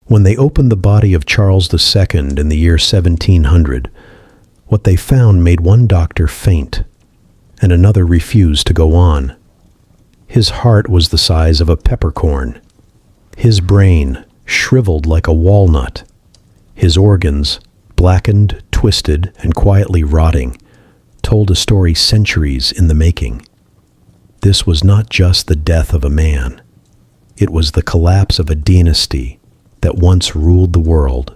When they opened the body of Charles II in the year 1700, what they found made one doctor faint, and another refuse to go on. His heart was the size of a peppercorn, his brain shriveled like a walnut, his organs, blackened, twisted, and quietly rotting, told a story centuries in the making. This was not just the death of a man. It was the collapse of a dynasty that once ruled the world,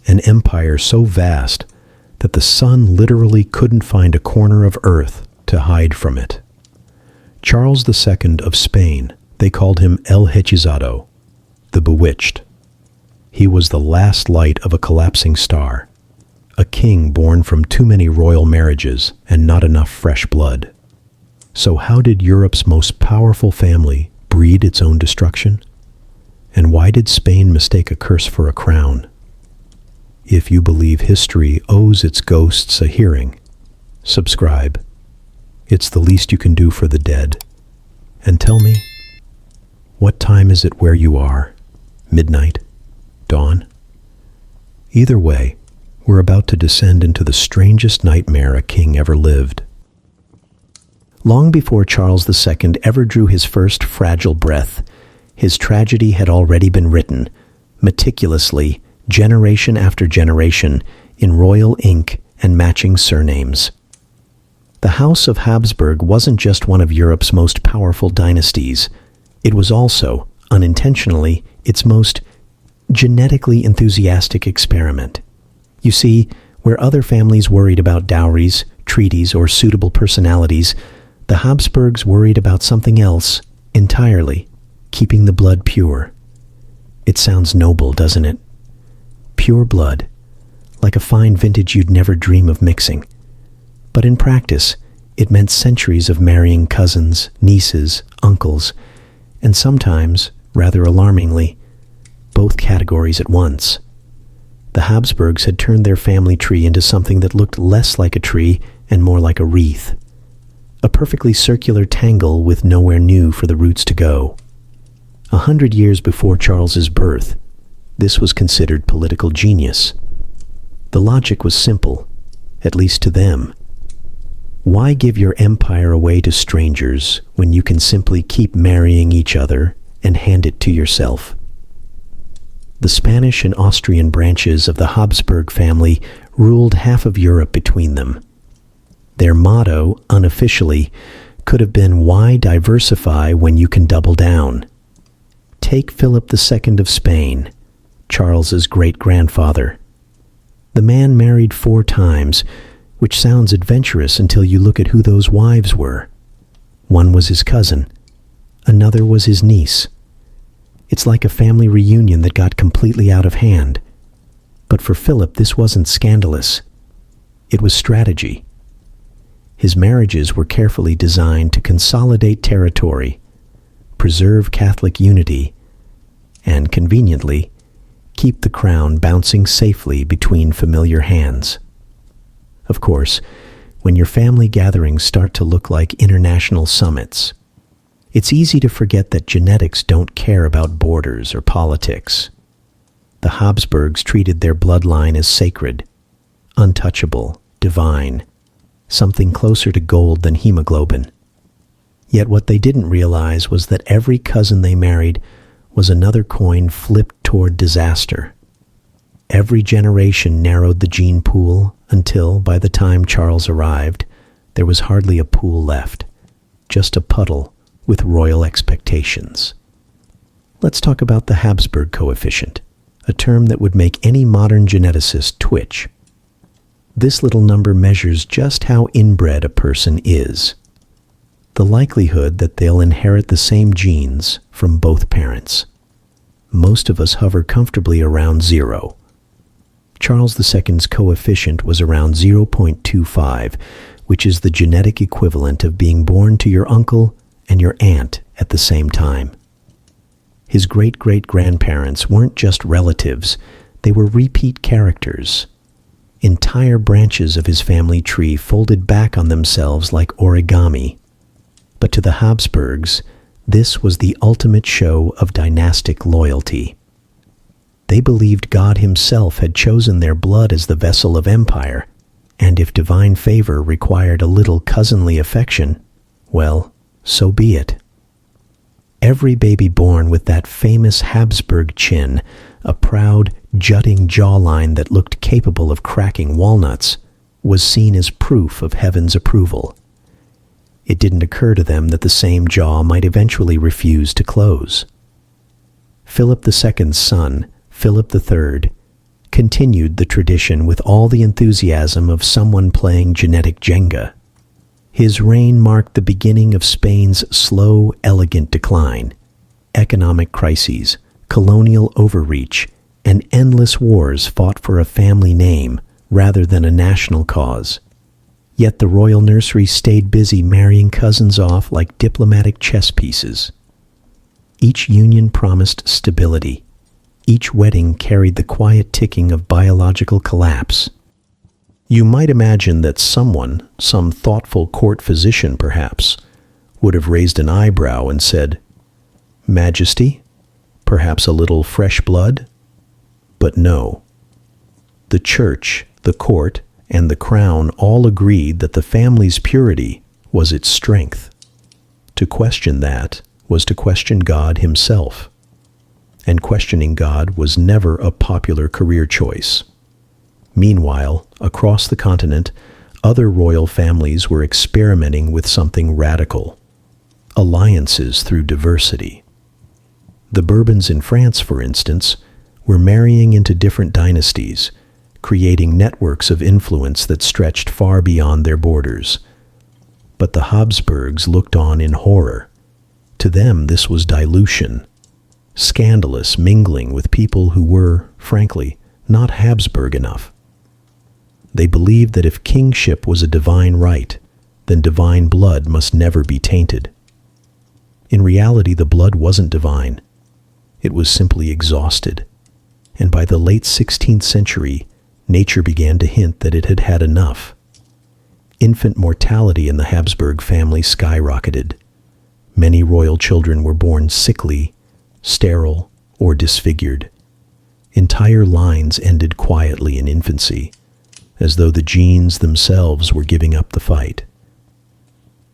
an empire so vast that the sun literally couldn't find a corner of earth to hide from it. Charles II of Spain, they called him El Hechizado, the Bewitched. He was the last light of a collapsing star, a king born from too many royal marriages and not enough fresh blood. So how did Europe's most powerful family breed its own destruction? And why did Spain mistake a curse for a crown? If you believe history owes its ghosts a hearing, subscribe. It's the least you can do for the dead. And tell me, what time is it where you are? Midnight? Dawn? Either way, we're about to descend into the strangest nightmare a king ever lived. Long before Charles II ever drew his first fragile breath, his tragedy had already been written, meticulously, generation after generation, in royal ink and matching surnames. The House of Habsburg wasn't just one of Europe's most powerful dynasties. It was also, unintentionally, its most genetically enthusiastic experiment. You see, where other families worried about dowries, treaties, or suitable personalities, the Habsburgs worried about something else entirely, keeping the blood pure. It sounds noble, doesn't it? Pure blood, like a fine vintage you'd never dream of mixing. But in practice, it meant centuries of marrying cousins, nieces, uncles, and sometimes, rather alarmingly, both categories at once. The Habsburgs had turned their family tree into something that looked less like a tree and more like a wreath. A perfectly circular tangle with nowhere new for the roots to go. 100 years before Charles's birth, this was considered political genius. The logic was simple, at least to them. Why give your empire away to strangers when you can simply keep marrying each other and hand it to yourself? The Spanish and Austrian branches of the Habsburg family ruled half of Europe between them. Their motto, unofficially, could have been, "Why diversify when you can double down?" Take Philip II of Spain, Charles's great-grandfather. The man married 4 times, which sounds adventurous until you look at who those wives were. One was his cousin, another was his niece. It's like a family reunion that got completely out of hand. But for Philip, this wasn't scandalous. It was strategy. His marriages were carefully designed to consolidate territory, preserve Catholic unity, and, conveniently, keep the crown bouncing safely between familiar hands. Of course, when your family gatherings start to look like international summits, it's easy to forget that genetics don't care about borders or politics. The Habsburgs treated their bloodline as sacred, untouchable, divine, something closer to gold than hemoglobin. Yet what they didn't realize was that every cousin they married was another coin flipped toward disaster. Every generation narrowed the gene pool until, by the time Charles arrived, there was hardly a pool left, just a puddle with royal expectations. Let's talk about the Habsburg coefficient, a term that would make any modern geneticist twitch. This little number measures just how inbred a person is. The likelihood that they'll inherit the same genes from both parents. Most of us hover comfortably around 0. Charles II's coefficient was around 0.25, which is the genetic equivalent of being born to your uncle and your aunt at the same time. His great-great-grandparents weren't just relatives, they were repeat characters. Entire branches of his family tree folded back on themselves like origami. But to the Habsburgs, this was the ultimate show of dynastic loyalty. They believed God himself had chosen their blood as the vessel of empire, and if divine favor required a little cousinly affection, well, so be it. Every baby born with that famous Habsburg chin, a proud, jutting jawline that looked capable of cracking walnuts, was seen as proof of heaven's approval. It didn't occur to them that the same jaw might eventually refuse to close. Philip II's son, Philip III, continued the tradition with all the enthusiasm of someone playing genetic Jenga. His reign marked the beginning of Spain's slow, elegant decline. Economic crises, colonial overreach, and endless wars fought for a family name rather than a national cause. Yet the royal nursery stayed busy marrying cousins off like diplomatic chess pieces. Each union promised stability. Each wedding carried the quiet ticking of biological collapse. You might imagine that someone, some thoughtful court physician perhaps, would have raised an eyebrow and said, "Majesty, perhaps a little fresh blood?" But no. The church, the court, and the crown all agreed that the family's purity was its strength. To question that was to question God himself. And questioning God was never a popular career choice. Meanwhile, across the continent, other royal families were experimenting with something radical: alliances through diversity. The Bourbons in France, for instance, were marrying into different dynasties, creating networks of influence that stretched far beyond their borders. But the Habsburgs looked on in horror. To them, this was dilution, scandalous mingling with people who were, frankly, not Habsburg enough. They believed that if kingship was a divine right, then divine blood must never be tainted. In reality, the blood wasn't divine. It was simply exhausted. And by the late 16th century, nature began to hint that it had had enough. Infant mortality in the Habsburg family skyrocketed. Many royal children were born sickly, sterile, or disfigured. Entire lines ended quietly in infancy, as though the genes themselves were giving up the fight.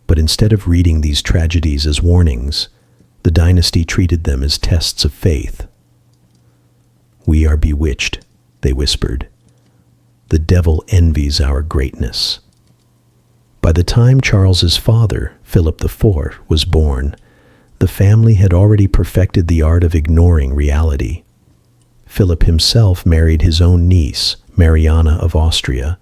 But instead of reading these tragedies as warnings, the dynasty treated them as tests of faith. "We are bewitched," they whispered. "The devil envies our greatness." By the time Charles's father, Philip IV, was born, the family had already perfected the art of ignoring reality. Philip himself married his own niece, Mariana of Austria,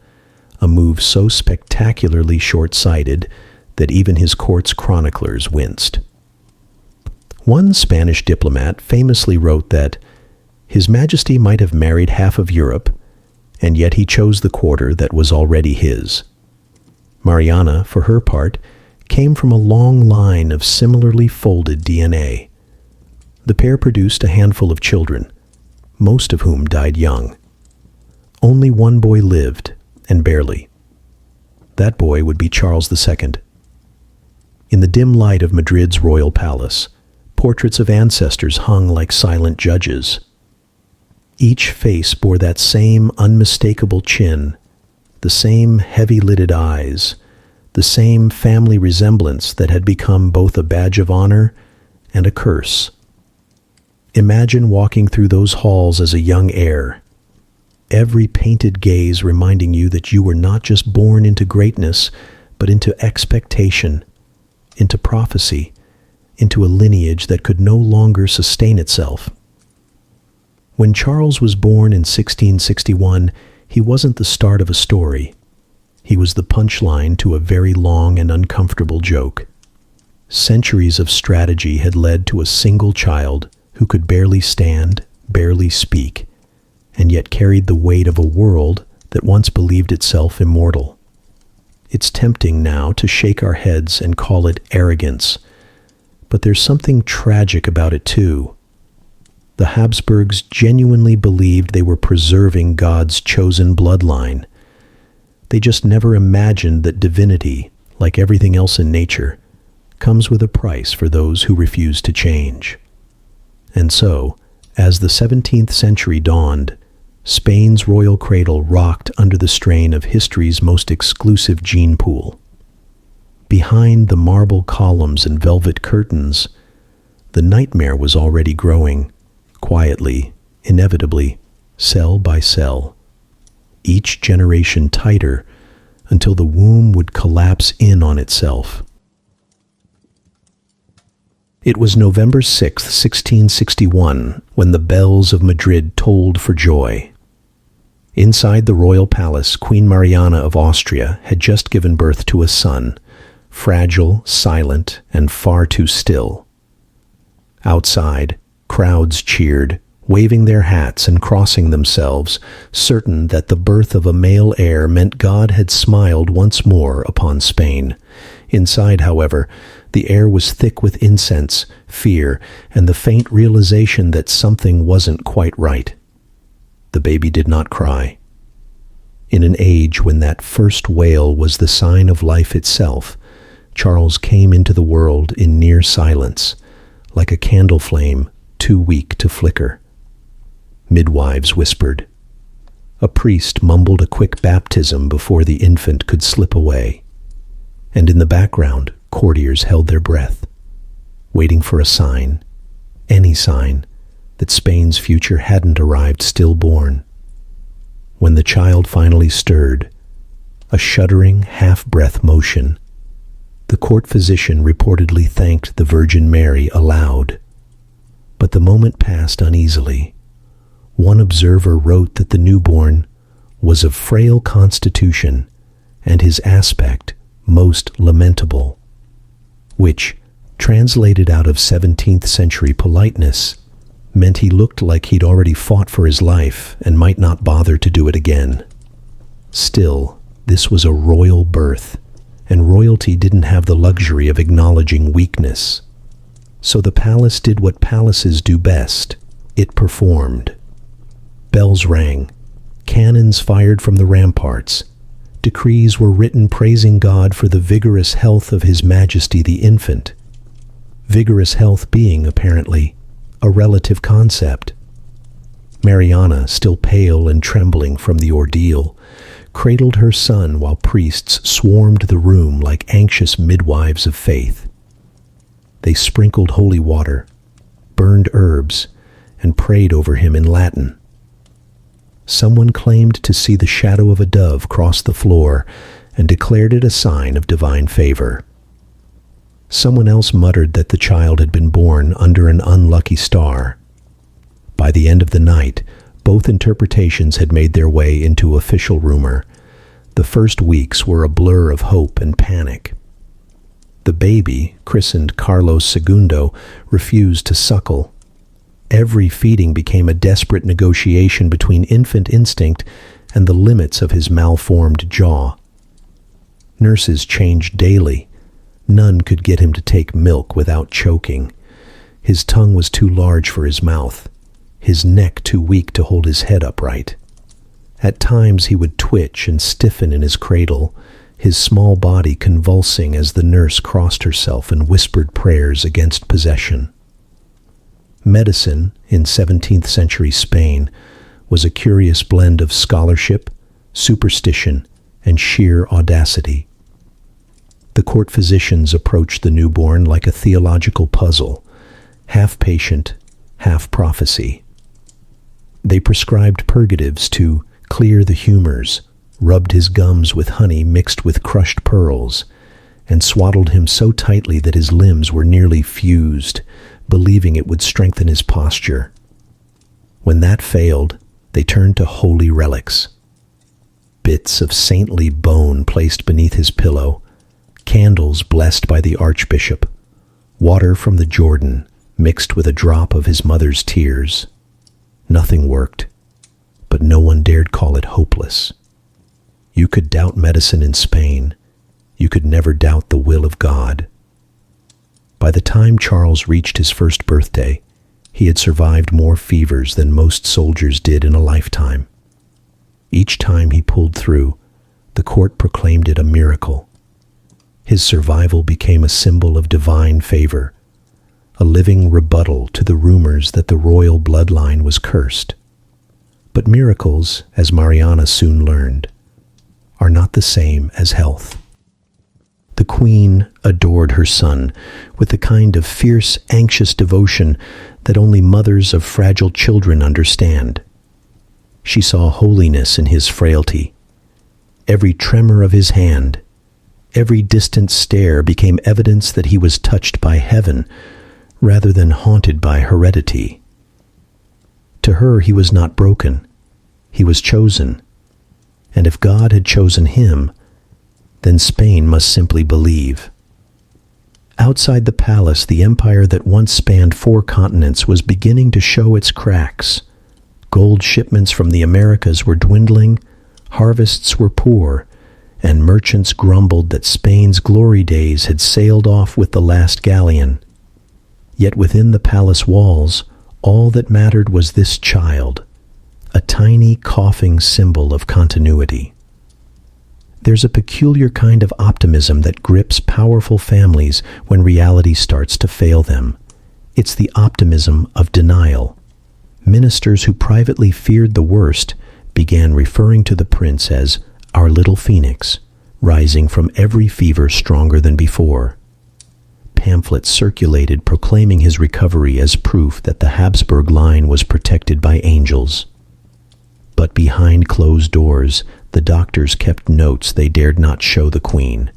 a move so spectacularly short-sighted that even his court's chroniclers winced. One Spanish diplomat famously wrote that His Majesty might have married half of Europe, and yet he chose the quarter that was already his. Mariana, for her part, came from a long line of similarly folded DNA. The pair produced a handful of children, most of whom died young. Only one boy lived, and barely. That boy would be Charles II. In the dim light of Madrid's royal palace, portraits of ancestors hung like silent judges. Each face bore that same unmistakable chin, the same heavy-lidded eyes, the same family resemblance that had become both a badge of honor and a curse. Imagine walking through those halls as a young heir, every painted gaze reminding you that you were not just born into greatness, but into expectation, into prophecy, into a lineage that could no longer sustain itself. When Charles was born in 1661, he wasn't the start of a story. He was the punchline to a very long and uncomfortable joke. Centuries of strategy had led to a single child who could barely stand, barely speak, and yet carried the weight of a world that once believed itself immortal. It's tempting now to shake our heads and call it arrogance, but there's something tragic about it too. The Habsburgs genuinely believed they were preserving God's chosen bloodline. They just never imagined that divinity, like everything else in nature, comes with a price for those who refuse to change. And so, As the 17th century dawned, Spain's royal cradle rocked under the strain of history's most exclusive gene pool. Behind the marble columns and velvet curtains, the nightmare was already growing, quietly, inevitably, cell by cell, each generation tighter until the womb would collapse in on itself. It was November 6, 1661, when the bells of Madrid tolled for joy. Inside the royal palace, Queen Mariana of Austria had just given birth to a son, fragile, silent, and far too still. Outside, crowds cheered, waving their hats and crossing themselves, certain that the birth of a male heir meant God had smiled once more upon Spain. Inside, however, the air was thick with incense, fear, and the faint realization that something wasn't quite right. The baby did not cry. In an age when that first wail was the sign of life itself, Charles came into the world in near silence, like a candle flame too weak to flicker. Midwives whispered. A priest mumbled a quick baptism before the infant could slip away. And in the background, courtiers held their breath, waiting for a sign, any sign, that Spain's future hadn't arrived stillborn. When the child finally stirred, a shuddering, half-breath motion, the court physician reportedly thanked the Virgin Mary aloud. But the moment passed uneasily. One observer wrote that the newborn was of frail constitution and his aspect most lamentable, which, translated out of 17th century politeness, meant he looked like he'd already fought for his life and might not bother to do it again. Still, this was a royal birth, and royalty didn't have the luxury of acknowledging weakness. So the palace did what palaces do best. It performed. Bells rang, cannons fired from the ramparts, decrees were written praising God for the vigorous health of His Majesty the infant. Vigorous health being, apparently, a relative concept. Mariana, still pale and trembling from the ordeal, cradled her son while priests swarmed the room like anxious midwives of faith. They sprinkled holy water, burned herbs, and prayed over him in Latin. Someone claimed to see the shadow of a dove cross the floor and declared it a sign of divine favor. Someone else muttered that the child had been born under an unlucky star. By the end of the night, both interpretations had made their way into official rumor. The first weeks were a blur of hope and panic. The baby, christened Carlos II, refused to suckle. Every feeding became a desperate negotiation between infant instinct and the limits of his malformed jaw. Nurses changed daily. None could get him to take milk without choking. His tongue was too large for his mouth, his neck too weak to hold his head upright. At times he would twitch and stiffen in his cradle, his small body convulsing as the nurse crossed herself and whispered prayers against possession. Medicine, in 17th century Spain, was a curious blend of scholarship, superstition, and sheer audacity. The court physicians approached the newborn like a theological puzzle, half patient, half prophecy. They prescribed purgatives to clear the humors, rubbed his gums with honey mixed with crushed pearls, and swaddled him so tightly that his limbs were nearly fused, believing it would strengthen his posture. When that failed, they turned to holy relics. Bits of saintly bone placed beneath his pillow, candles blessed by the archbishop, water from the Jordan mixed with a drop of his mother's tears. Nothing worked, but no one dared call it hopeless. You could doubt medicine in Spain. You could never doubt the will of God. By the time Charles reached his first birthday, he had survived more fevers than most soldiers did in a lifetime. Each time he pulled through, the court proclaimed it a miracle. His survival became a symbol of divine favor, a living rebuttal to the rumors that the royal bloodline was cursed. But miracles, as Mariana soon learned, are not the same as health. The queen adored her son with the kind of fierce, anxious devotion that only mothers of fragile children understand. She saw holiness in his frailty. Every tremor of his hand, every distant stare became evidence that he was touched by heaven rather than haunted by heredity. To her, he was not broken. He was chosen. And if God had chosen him, then Spain must simply believe. Outside the palace, the empire that once spanned 4 continents was beginning to show its cracks. Gold shipments from the Americas were dwindling, harvests were poor, and merchants grumbled that Spain's glory days had sailed off with the last galleon. Yet within the palace walls, all that mattered was this child, a tiny coughing symbol of continuity. There's a peculiar kind of optimism that grips powerful families when reality starts to fail them. It's the optimism of denial. Ministers who privately feared the worst began referring to the prince as our little phoenix, rising from every fever stronger than before. Pamphlets circulated proclaiming his recovery as proof that the Habsburg line was protected by angels. But behind closed doors, the doctors kept notes they dared not show the queen.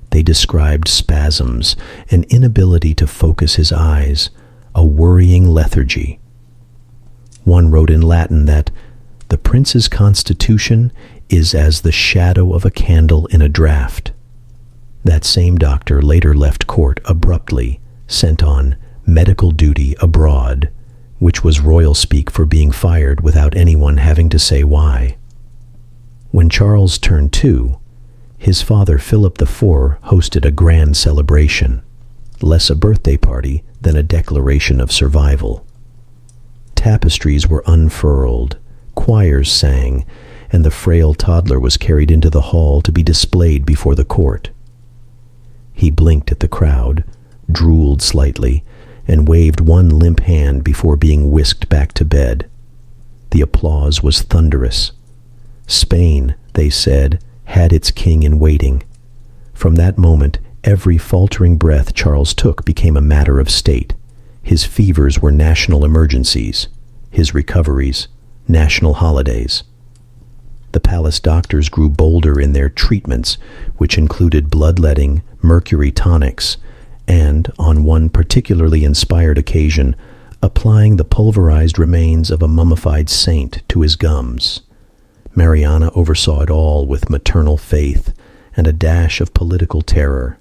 They described spasms, an inability to focus his eyes, a worrying lethargy. One wrote in Latin that the prince's constitution is as the shadow of a candle in a draught. That same doctor later left court abruptly, sent on medical duty abroad, which was royal speak for being fired without anyone having to say why. When Charles turned 2, his father Philip IV hosted a grand celebration, less a birthday party than a declaration of survival. Tapestries were unfurled, choirs sang, and the frail toddler was carried into the hall to be displayed before the court. He blinked at the crowd, drooled slightly, and waved one limp hand before being whisked back to bed. The applause was thunderous. Spain, they said, had its king in waiting. From that moment, every faltering breath Charles took became a matter of state. His fevers were national emergencies, his recoveries, national holidays. The palace doctors grew bolder in their treatments, which included bloodletting, mercury tonics, and, on one particularly inspired occasion, applying the pulverized remains of a mummified saint to his gums. Mariana oversaw it all with maternal faith and a dash of political terror.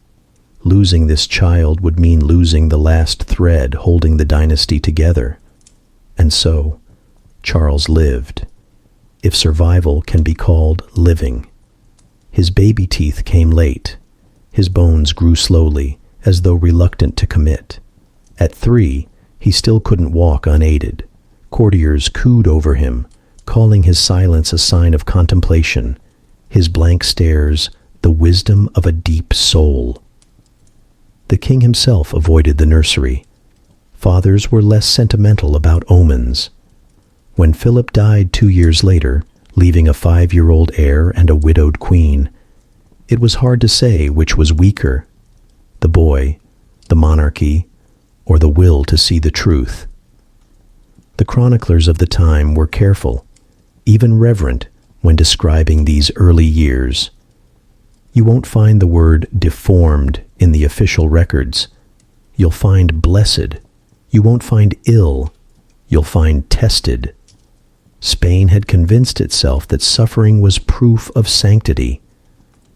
Losing this child would mean losing the last thread holding the dynasty together. And so, Charles lived, if survival can be called living. His baby teeth came late. His bones grew slowly, as though reluctant to commit. At 3, he still couldn't walk unaided. Courtiers cooed over him, calling his silence a sign of contemplation, his blank stares the wisdom of a deep soul. The king himself avoided the nursery. Fathers were less sentimental about omens. When Philip died 2 years later, leaving a 5-year-old heir and a widowed queen, it was hard to say which was weaker, the boy, the monarchy, or the will to see the truth. The chroniclers of the time were careful, even reverent, when describing these early years. You won't find the word deformed in the official records. You'll find blessed. You won't find ill. You'll find tested. Spain had convinced itself that suffering was proof of sanctity.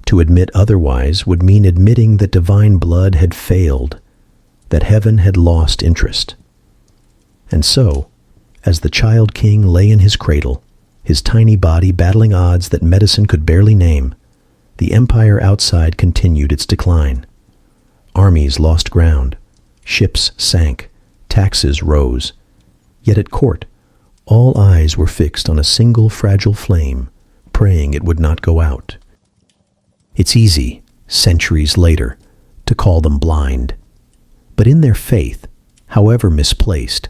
To admit otherwise would mean admitting that divine blood had failed, that heaven had lost interest. And so, as the child king lay in his cradle, his tiny body battling odds that medicine could barely name, the empire outside continued its decline. Armies lost ground, ships sank, taxes rose. Yet at court, all eyes were fixed on a single fragile flame, praying it would not go out. It's easy, centuries later, to call them blind. But in their faith, however misplaced,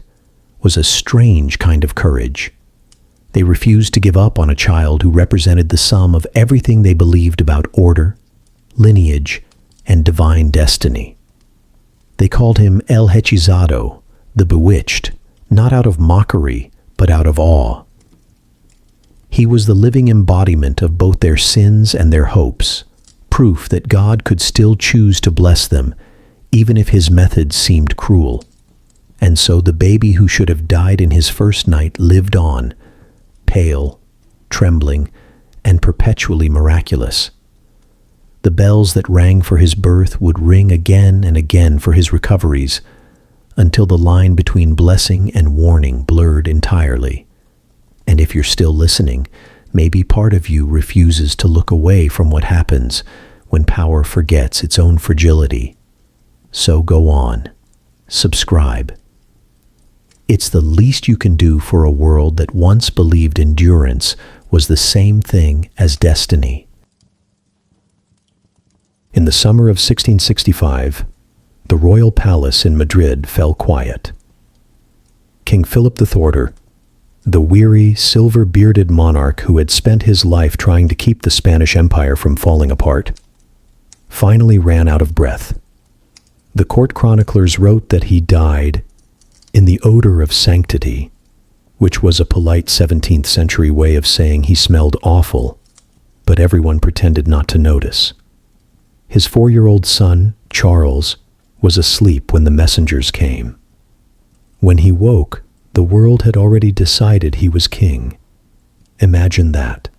was a strange kind of courage. They refused to give up on a child who represented the sum of everything they believed about order, lineage, and divine destiny. They called him El Hechizado, the bewitched, not out of mockery, but out of awe. He was the living embodiment of both their sins and their hopes, proof that God could still choose to bless them, even if his methods seemed cruel. And so the baby who should have died in his first night lived on, pale, trembling, and perpetually miraculous. The bells that rang for his birth would ring again and again for his recoveries, until the line between blessing and warning blurred entirely. And if you're still listening, maybe part of you refuses to look away from what happens when power forgets its own fragility. So go on. Subscribe. It's the least you can do for a world that once believed endurance was the same thing as destiny. In the summer of 1665, the royal palace in Madrid fell quiet. King Philip IV, the weary, silver-bearded monarch who had spent his life trying to keep the Spanish Empire from falling apart, finally ran out of breath. The court chroniclers wrote that he died in the odor of sanctity, which was a polite 17th century way of saying he smelled awful, but everyone pretended not to notice. His 4-year-old son, Charles, was asleep when the messengers came. When he woke, the world had already decided he was king. Imagine that.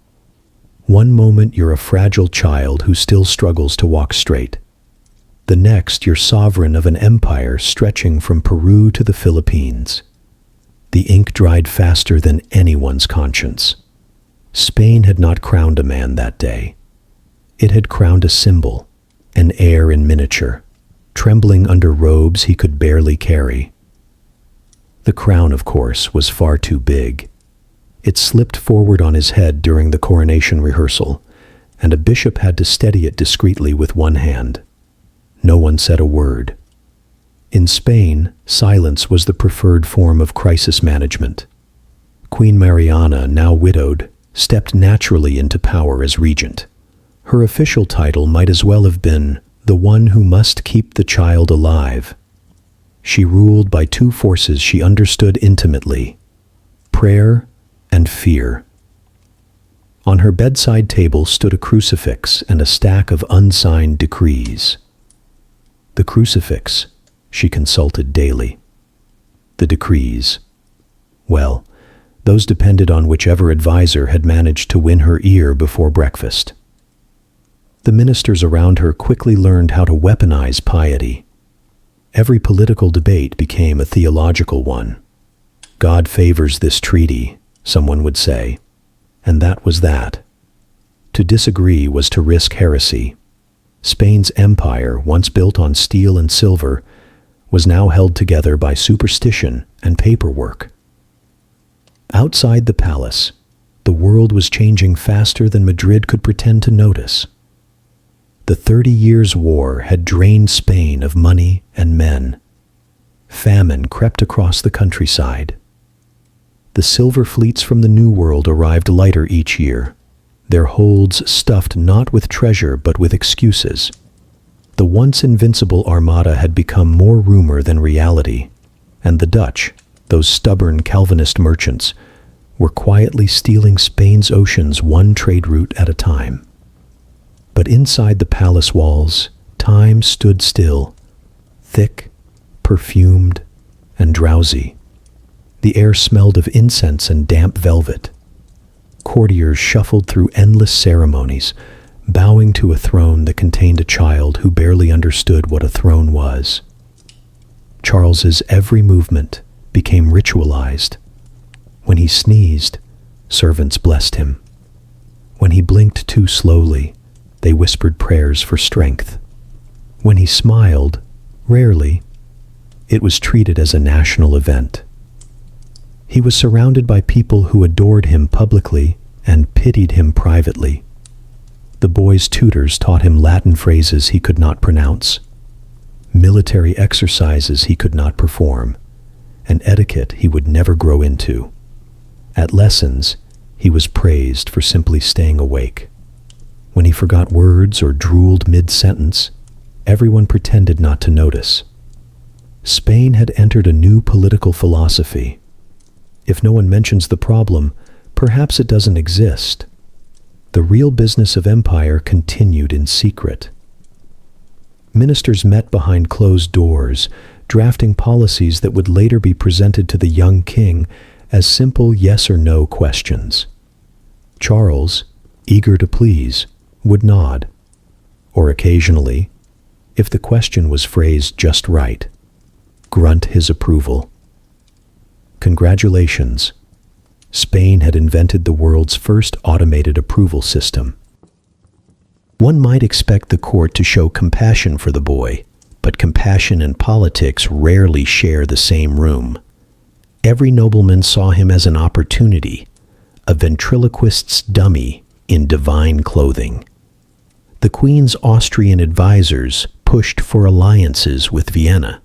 One moment you're a fragile child who still struggles to walk straight. The next you're sovereign of an empire stretching from Peru to the Philippines. The ink dried faster than anyone's conscience. Spain had not crowned a man that day. It had crowned a symbol, an heir in miniature, trembling under robes he could barely carry. The crown, of course, was far too big. It slipped forward on his head during the coronation rehearsal, and a bishop had to steady it discreetly with one hand. No one said a word. In Spain, silence was the preferred form of crisis management. Queen Mariana, now widowed, stepped naturally into power as regent. Her official title might as well have been the one who must keep the child alive. She ruled by two forces she understood intimately: prayer and fear. On her bedside table stood a crucifix and a stack of unsigned decrees. The crucifix she consulted daily. The decrees, well, those depended on whichever advisor had managed to win her ear before breakfast. The ministers around her quickly learned how to weaponize piety. Every political debate became a theological one. God favors this treaty, someone would say, and that was that. To disagree was to risk heresy. Spain's empire, once built on steel and silver, was now held together by superstition and paperwork. Outside the palace, the world was changing faster than Madrid could pretend to notice. The 30 Years' War had drained Spain of money and men. Famine crept across the countryside. The silver fleets from the New World arrived lighter each year, their holds stuffed not with treasure but with excuses. The once invincible armada had become more rumor than reality, and the Dutch, those stubborn Calvinist merchants, were quietly stealing Spain's oceans one trade route at a time. But inside the palace walls, time stood still, thick, perfumed, and drowsy. The air smelled of incense and damp velvet. Courtiers shuffled through endless ceremonies, bowing to a throne that contained a child who barely understood what a throne was. Charles's every movement became ritualized. When he sneezed, servants blessed him. When he blinked too slowly, they whispered prayers for strength. When he smiled, rarely, it was treated as a national event. He was surrounded by people who adored him publicly and pitied him privately. The boy's tutors taught him Latin phrases he could not pronounce. military exercises he could not perform, and etiquette he would never grow into. At lessons, he was praised for simply staying awake. When he forgot words or drooled mid-sentence, everyone pretended not to notice. Spain had entered a new political philosophy. If no one mentions the problem, perhaps it doesn't exist. The real business of empire continued in secret. Ministers met behind closed doors, drafting policies that would later be presented to the young king as simple yes or no questions. Charles, eager to please, would nod, or occasionally, if the question was phrased just right, grunt his approval. Congratulations. Spain had invented the world's first automated approval system. One might expect the court to show compassion for the boy, but compassion and politics rarely share the same room. Every nobleman saw him as an opportunity, a ventriloquist's dummy in divine clothing. The Queen's Austrian advisors pushed for alliances with Vienna.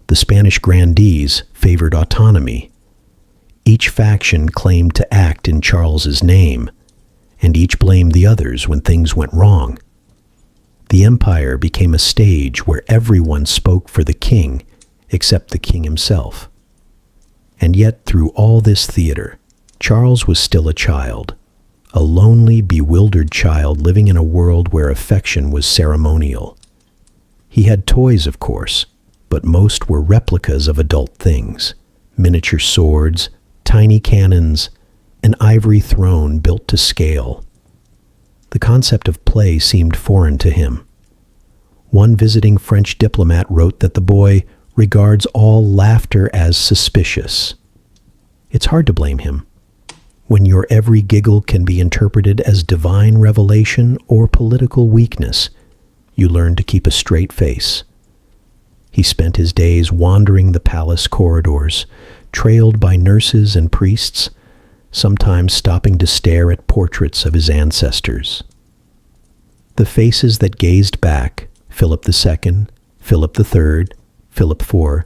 The Spanish grandees favored autonomy. Each faction claimed to act in Charles's name, and each blamed the others when things went wrong. The empire became a stage where everyone spoke for the king except the king himself. And yet, through all this theater, Charles was still a child, a lonely, bewildered child living in a world where affection was ceremonial. He had toys, of course, but most were replicas of adult things: miniature swords, tiny cannons, an ivory throne built to scale. The concept of play seemed foreign to him. One visiting French diplomat wrote that the boy regards all laughter as suspicious. It's hard to blame him. When your every giggle can be interpreted as divine revelation or political weakness, you learn to keep a straight face. He spent his days wandering the palace corridors, trailed by nurses and priests, sometimes stopping to stare at portraits of his ancestors. The faces that gazed back, Philip II, Philip III, Philip IV,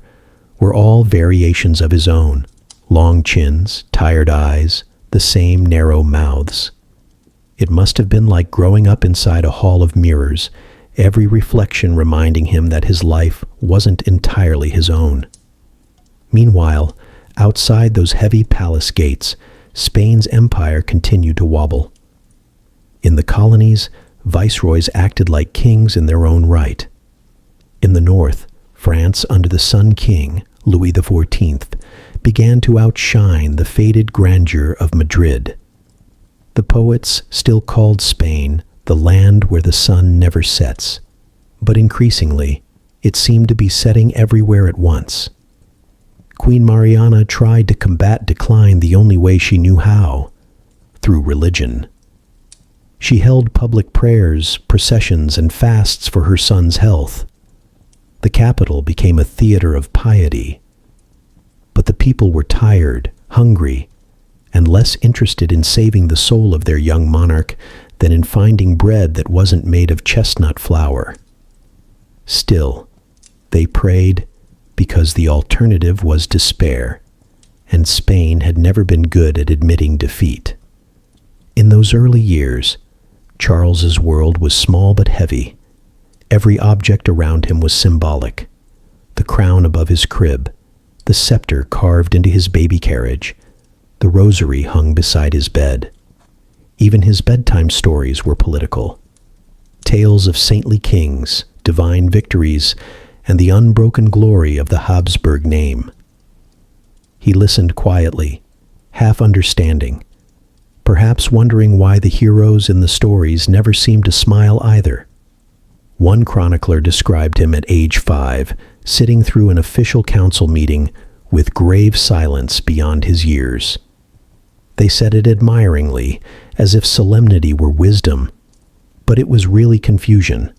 were all variations of his own: long chins, tired eyes, the same narrow mouths. It must have been like growing up inside a hall of mirrors, every reflection reminding him that his life wasn't entirely his own. Meanwhile, outside those heavy palace gates, Spain's empire continued to wobble. In the colonies, viceroys acted like kings in their own right. In the north, France, under the Sun King, Louis XIV, began to outshine the faded grandeur of Madrid. The poets still called Spain the land where the sun never sets, but increasingly, it seemed to be setting everywhere at once. Queen Mariana tried to combat decline the only way she knew how: through religion. She held public prayers, processions, and fasts for her son's health. The capital became a theater of piety. But the people were tired, hungry, and less interested in saving the soul of their young monarch than in finding bread that wasn't made of chestnut flour. Still, they prayed because the alternative was despair, and Spain had never been good at admitting defeat. In those early years, Charles's world was small but heavy. Every object around him was symbolic: the crown above his crib, the scepter carved into his baby carriage, the rosary hung beside his bed. Even his bedtime stories were political: tales of saintly kings, divine victories, and the unbroken glory of the Habsburg name. He listened quietly, half understanding, perhaps wondering why the heroes in the stories never seemed to smile either. One chronicler described him at age 5, sitting through an official council meeting with grave silence beyond his years. They said it admiringly, as if solemnity were wisdom, but it was really confusion.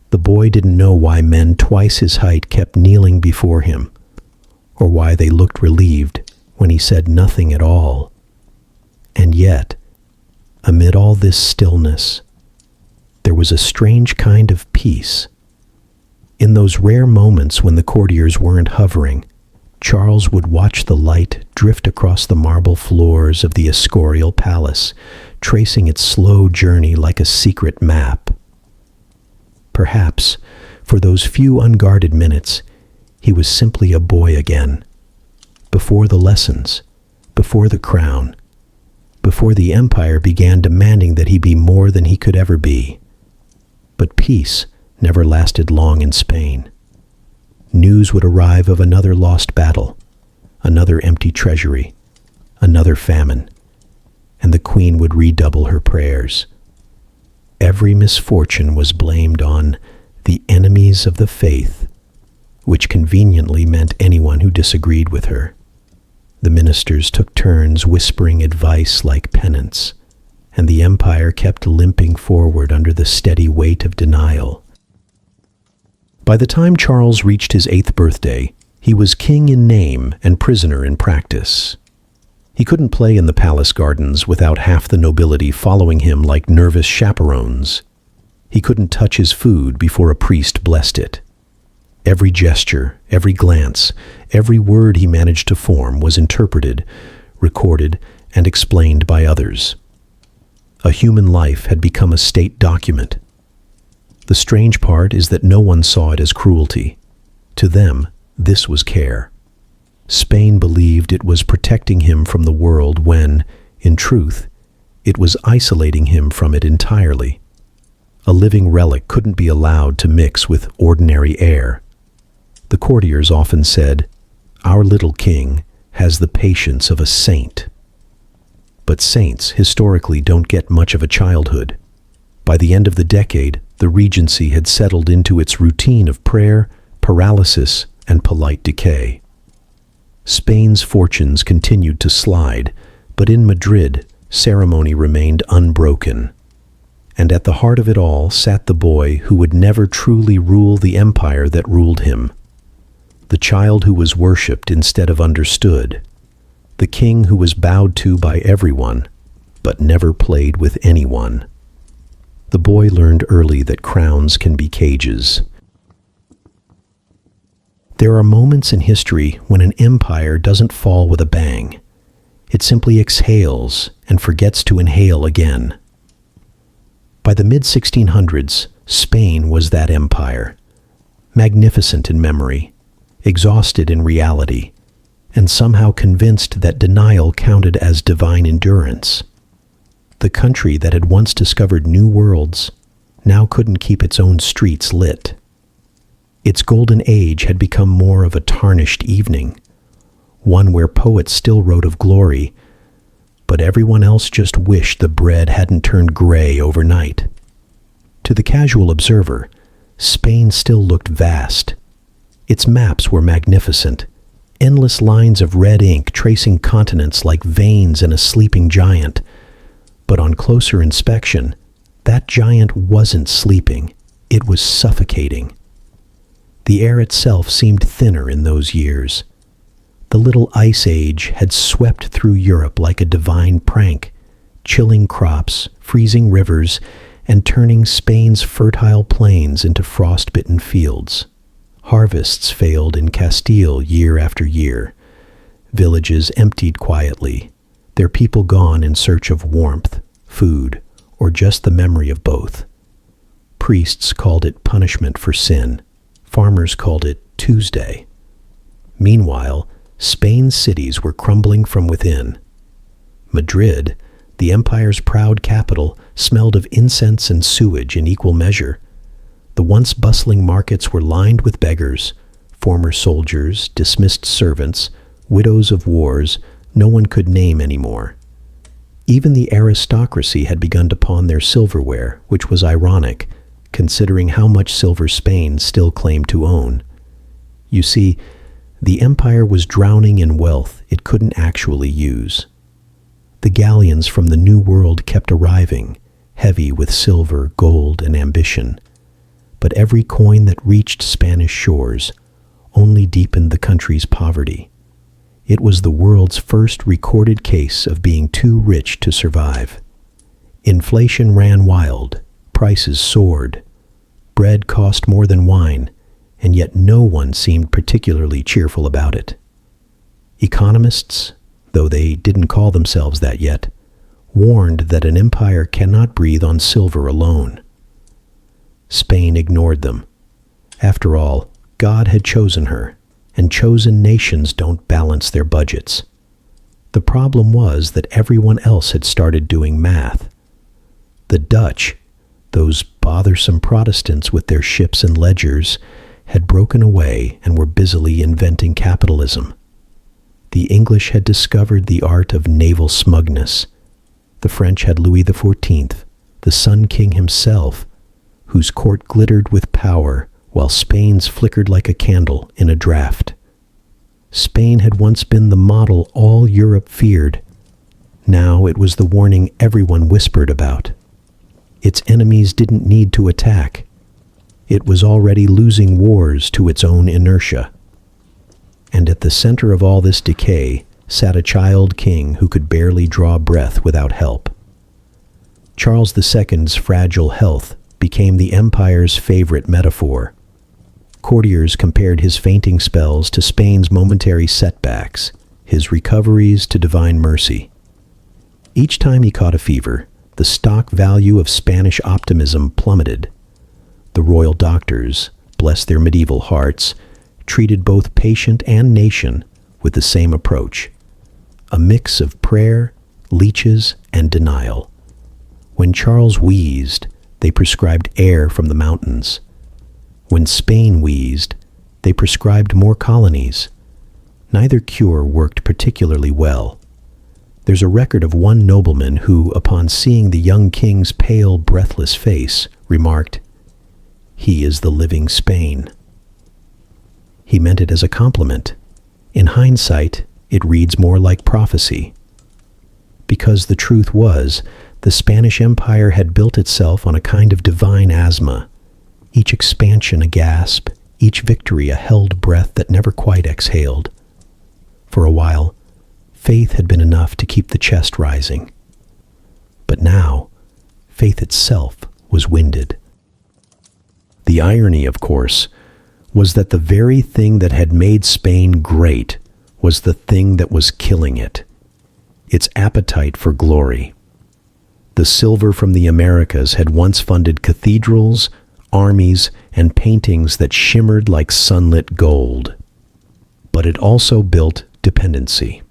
The boy didn't know why men twice his height kept kneeling before him, or why they looked relieved when he said nothing at all. And yet, amid all this stillness, there was a strange kind of peace. In those rare moments when the courtiers weren't hovering, Charles would watch the light drift across the marble floors of the Escorial palace, tracing its slow journey like a secret map. Perhaps, for those few unguarded minutes, he was simply a boy again. Before the lessons, before the crown, before the empire began demanding that he be more than he could ever be. But peace never lasted long in Spain. News would arrive of another lost battle, another empty treasury, another famine, and the queen would redouble her prayers. Every misfortune was blamed on the enemies of the faith, which conveniently meant anyone who disagreed with her. The ministers took turns whispering advice like penance, and the empire kept limping forward under the steady weight of denial. By the time Charles reached his 8th birthday, he was king in name and prisoner in practice. He couldn't play in the palace gardens without half the nobility following him like nervous chaperones. He couldn't touch his food before a priest blessed it. Every gesture, every glance, every word he managed to form was interpreted, recorded, and explained by others. A human life had become a state document. The strange part is that no one saw it as cruelty. To them, this was care. Spain believed it was protecting him from the world when, in truth, it was isolating him from it entirely. A living relic couldn't be allowed to mix with ordinary air. The courtiers often said, "Our little king has the patience of a saint." But saints historically don't get much of a childhood. By the end of the decade, the regency had settled into its routine of prayer, paralysis, and polite decay. Spain's fortunes continued to slide, but in Madrid, ceremony remained unbroken. And at the heart of it all sat the boy who would never truly rule the empire that ruled him. The child who was worshipped instead of understood. The king who was bowed to by everyone, but never played with anyone. The boy learned early that crowns can be cages. There are moments in history when an empire doesn't fall with a bang. It simply exhales and forgets to inhale again. By the mid-1600s, Spain was that empire. Magnificent in memory, exhausted in reality, and somehow convinced that denial counted as divine endurance. The country that had once discovered new worlds now couldn't keep its own streets lit. Its golden age had become more of a tarnished evening, one where poets still wrote of glory, but everyone else just wished the bread hadn't turned gray overnight. To the casual observer, Spain still looked vast. Its maps were magnificent, endless lines of red ink tracing continents like veins in a sleeping giant. But on closer inspection, that giant wasn't sleeping, it was suffocating. The air itself seemed thinner in those years. The little ice age had swept through Europe like a divine prank, chilling crops, freezing rivers, and turning Spain's fertile plains into frost-bitten fields. Harvests failed in Castile year after year. Villages emptied quietly, their people gone in search of warmth, food, or just the memory of both. Priests called it punishment for sin. Farmers called it Tuesday. Meanwhile, Spain's cities were crumbling from within. Madrid, the empire's proud capital, smelled of incense and sewage in equal measure. The once bustling markets were lined with beggars, former soldiers, dismissed servants, widows of wars, no one could name anymore. Even the aristocracy had begun to pawn their silverware, which was ironic, considering how much silver Spain still claimed to own. You see, the empire was drowning in wealth it couldn't actually use. The galleons from the New World kept arriving, heavy with silver, gold, and ambition. But every coin that reached Spanish shores only deepened the country's poverty. It was the world's first recorded case of being too rich to survive. Inflation ran wild, prices soared. Bread cost more than wine, and yet no one seemed particularly cheerful about it. Economists, though they didn't call themselves that yet, warned that an empire cannot breathe on silver alone. Spain ignored them. After all, God had chosen her, and chosen nations don't balance their budgets. The problem was that everyone else had started doing math. The Dutch, those bothersome Protestants with their ships and ledgers, had broken away and were busily inventing capitalism. The English had discovered the art of naval smugness. The French had Louis XIV, the Sun King himself, whose court glittered with power while Spain's flickered like a candle in a draught. Spain had once been the model all Europe feared. Now it was the warning everyone whispered about. Its enemies didn't need to attack. It was already losing wars to its own inertia. And at the center of all this decay sat a child king who could barely draw breath without help. Charles II's fragile health became the empire's favorite metaphor. Courtiers compared his fainting spells to Spain's momentary setbacks, his recoveries to divine mercy. Each time he caught a fever, the stock value of Spanish optimism plummeted. The royal doctors, bless their medieval hearts, treated both patient and nation with the same approach, a mix of prayer, leeches, and denial. When Charles wheezed, they prescribed air from the mountains. When Spain wheezed, they prescribed more colonies. Neither cure worked particularly well. There's a record of one nobleman who, upon seeing the young king's pale, breathless face, remarked, "He is the living Spain." He meant it as a compliment. In hindsight, it reads more like prophecy. Because the truth was, the Spanish Empire had built itself on a kind of divine asthma, each expansion a gasp, each victory a held breath that never quite exhaled. For a while, faith had been enough to keep the chest rising. But now, faith itself was winded. The irony, of course, was that the very thing that had made Spain great was the thing that was killing it, its appetite for glory. The silver from the Americas had once funded cathedrals, armies, and paintings that shimmered like sunlit gold. But it also built dependency.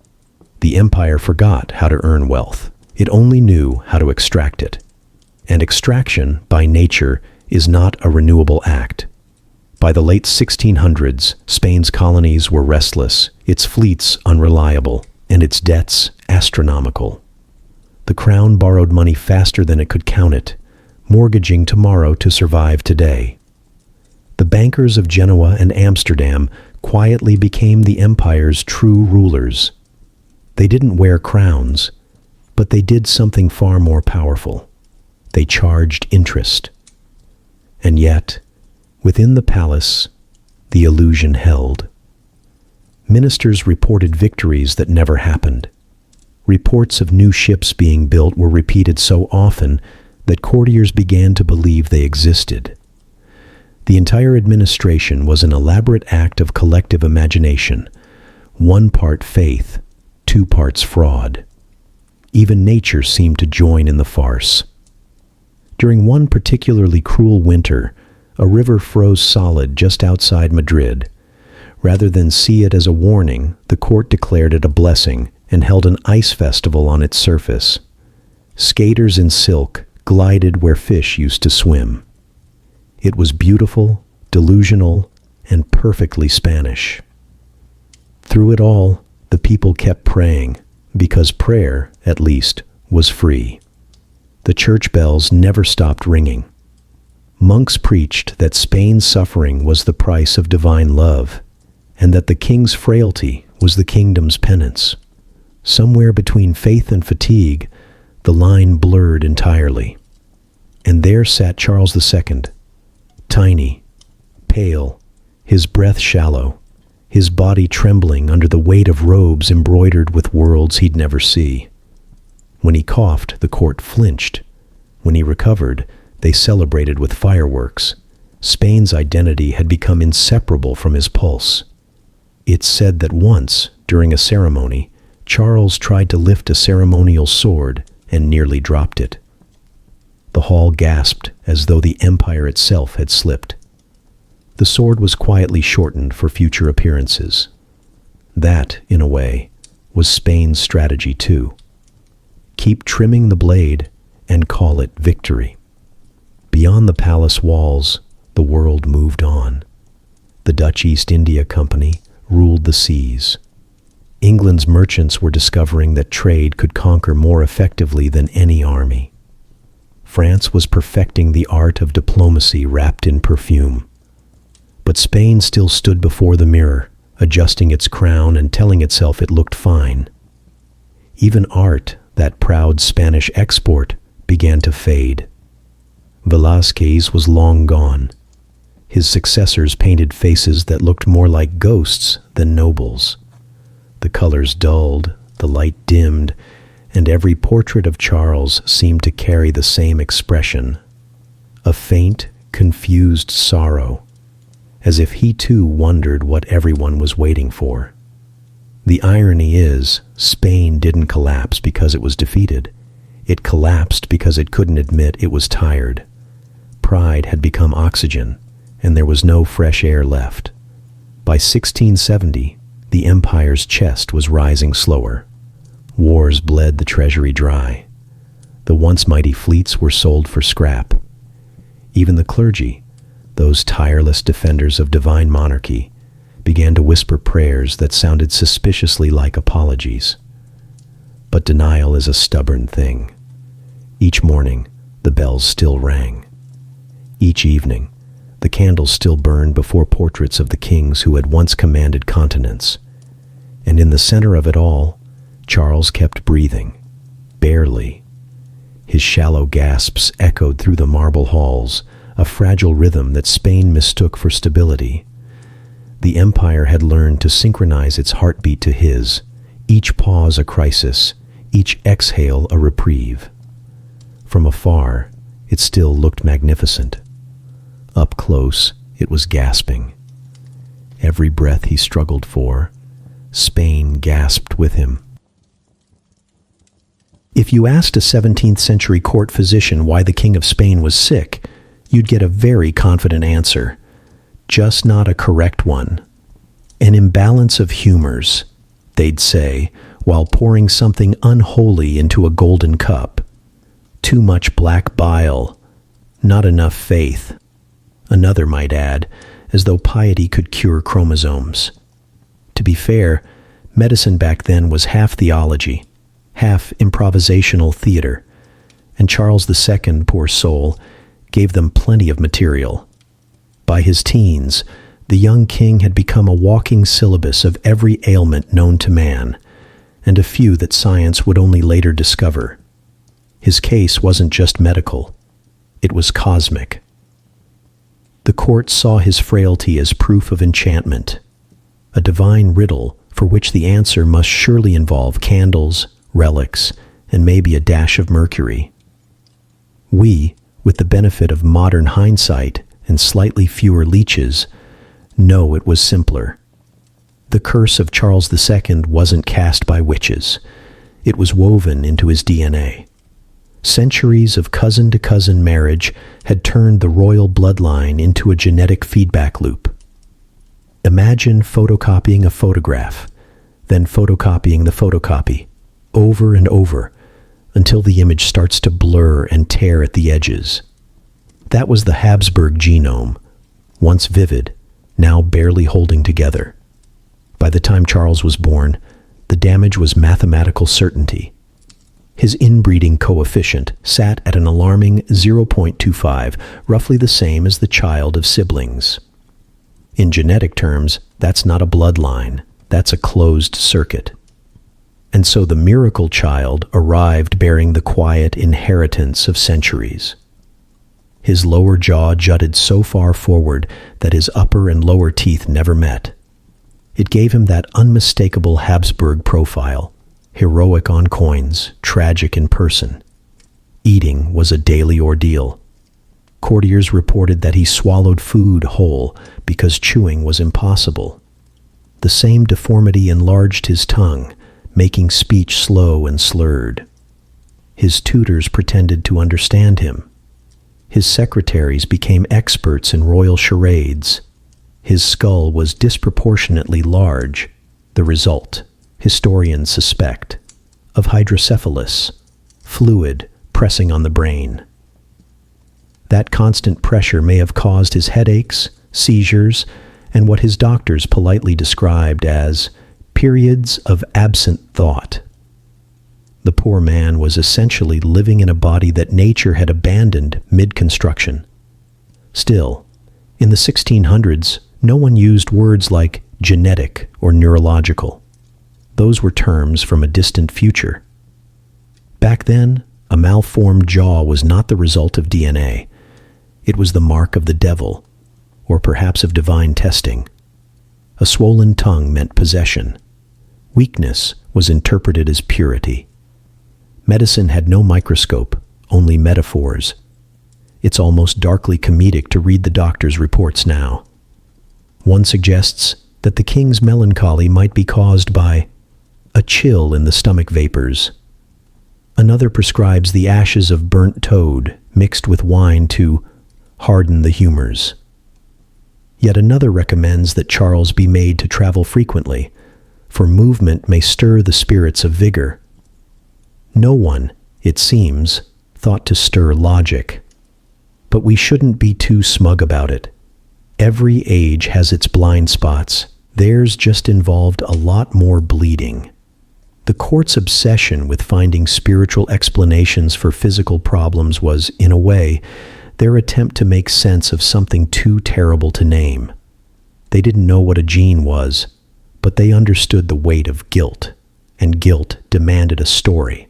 The empire forgot how to earn wealth. It only knew how to extract it. And extraction, by nature, is not a renewable act. By the late 1600s, Spain's colonies were restless, its fleets unreliable, and its debts astronomical. The crown borrowed money faster than it could count it, mortgaging tomorrow to survive today. The bankers of Genoa and Amsterdam quietly became the empire's true rulers. They didn't wear crowns, but they did something far more powerful. They charged interest. And yet, within the palace, the illusion held. Ministers reported victories that never happened. Reports of new ships being built were repeated so often that courtiers began to believe they existed. The entire administration was an elaborate act of collective imagination, 1 part faith, 2 parts fraud. Even nature seemed to join in the farce. During one particularly cruel winter, a river froze solid just outside Madrid. Rather than see it as a warning, the court declared it a blessing and held an ice festival on its surface. Skaters in silk glided where fish used to swim. It was beautiful, delusional, and perfectly Spanish. Through it all, the people kept praying, because prayer, at least, was free. The church bells never stopped ringing. Monks preached that Spain's suffering was the price of divine love, and that the king's frailty was the kingdom's penance. Somewhere between faith and fatigue, the line blurred entirely. And there sat Charles II, tiny, pale, his breath shallow, his body trembling under the weight of robes embroidered with worlds he'd never see. When he coughed, the court flinched. When he recovered, they celebrated with fireworks. Spain's identity had become inseparable from his pulse. It's said that once, during a ceremony, Charles tried to lift a ceremonial sword and nearly dropped it. The hall gasped as though the empire itself had slipped. The sword was quietly shortened for future appearances. That, in a way, was Spain's strategy too. Keep trimming the blade and call it victory. Beyond the palace walls, the world moved on. The Dutch East India Company ruled the seas. England's merchants were discovering that trade could conquer more effectively than any army. France was perfecting the art of diplomacy wrapped in perfume. But Spain still stood before the mirror, adjusting its crown and telling itself it looked fine. Even art, that proud Spanish export, began to fade. Velázquez was long gone. His successors painted faces that looked more like ghosts than nobles. The colors dulled, the light dimmed, and every portrait of Charles seemed to carry the same expression, a faint, confused sorrow, as if he too wondered what everyone was waiting for. The irony is, Spain didn't collapse because it was defeated. It collapsed because it couldn't admit it was tired. Pride had become oxygen, and there was no fresh air left. By 1670, the empire's chest was rising slower. Wars bled the treasury dry. The once mighty fleets were sold for scrap. Even the clergy, those tireless defenders of divine monarchy, began to whisper prayers that sounded suspiciously like apologies. But denial is a stubborn thing. Each morning, the bells still rang. Each evening, the candles still burned before portraits of the kings who had once commanded continents. And in the center of it all, Charles kept breathing, barely. His shallow gasps echoed through the marble halls, a fragile rhythm that Spain mistook for stability. The empire had learned to synchronize its heartbeat to his, each pause a crisis, each exhale a reprieve. From afar, it still looked magnificent. Up close, it was gasping. Every breath he struggled for, Spain gasped with him. If you asked a 17th century court physician why the King of Spain was sick, you'd get a very confident answer, just not a correct one. An imbalance of humors, they'd say, while pouring something unholy into a golden cup. Too much black bile, not enough faith. Another might add, as though piety could cure chromosomes. To be fair, medicine back then was half theology, half improvisational theater, and Charles II, poor soul, gave them plenty of material. By his teens, the young king had become a walking syllabus of every ailment known to man, and a few that science would only later discover. His case wasn't just medical, it was cosmic. The court saw his frailty as proof of enchantment, a divine riddle for which the answer must surely involve candles, relics, and maybe a dash of mercury. We, with the benefit of modern hindsight and slightly fewer leeches, know it was simpler. The curse of Charles II wasn't cast by witches. It was woven into his DNA. Centuries of cousin-to-cousin marriage had turned the royal bloodline into a genetic feedback loop. Imagine photocopying a photograph, then photocopying the photocopy, over and over, until the image starts to blur and tear at the edges. That was the Habsburg genome, once vivid, now barely holding together. By the time Charles was born, the damage was mathematical certainty. His inbreeding coefficient sat at an alarming 0.25, roughly the same as the child of siblings. In genetic terms, that's not a bloodline, that's a closed circuit. And so the miracle child arrived bearing the quiet inheritance of centuries. His lower jaw jutted so far forward that his upper and lower teeth never met. It gave him that unmistakable Habsburg profile, heroic on coins, tragic in person. Eating was a daily ordeal. Courtiers reported that he swallowed food whole because chewing was impossible. The same deformity enlarged his tongue, making speech slow and slurred. His tutors pretended to understand him. His secretaries became experts in royal charades. His skull was disproportionately large. The result, historians suspect, of hydrocephalus, fluid pressing on the brain. That constant pressure may have caused his headaches, seizures, and what his doctors politely described as periods of absent thought. The poor man was essentially living in a body that nature had abandoned mid-construction. Still, in the 1600s, no one used words like genetic or neurological. Those were terms from a distant future. Back then, a malformed jaw was not the result of DNA. It was the mark of the devil, or perhaps of divine testing. A swollen tongue meant possession. Weakness was interpreted as purity. Medicine had no microscope, only metaphors. It's almost darkly comedic to read the doctor's reports now. One suggests that the king's melancholy might be caused by a chill in the stomach vapors. Another prescribes the ashes of burnt toad mixed with wine to harden the humors. Yet another recommends that Charles be made to travel frequently, for movement may stir the spirits of vigor. No one, it seems, thought to stir logic. But we shouldn't be too smug about it. Every age has its blind spots. Theirs just involved a lot more bleeding. The court's obsession with finding spiritual explanations for physical problems was, in a way, their attempt to make sense of something too terrible to name. They didn't know what a gene was, but they understood the weight of guilt, and guilt demanded a story,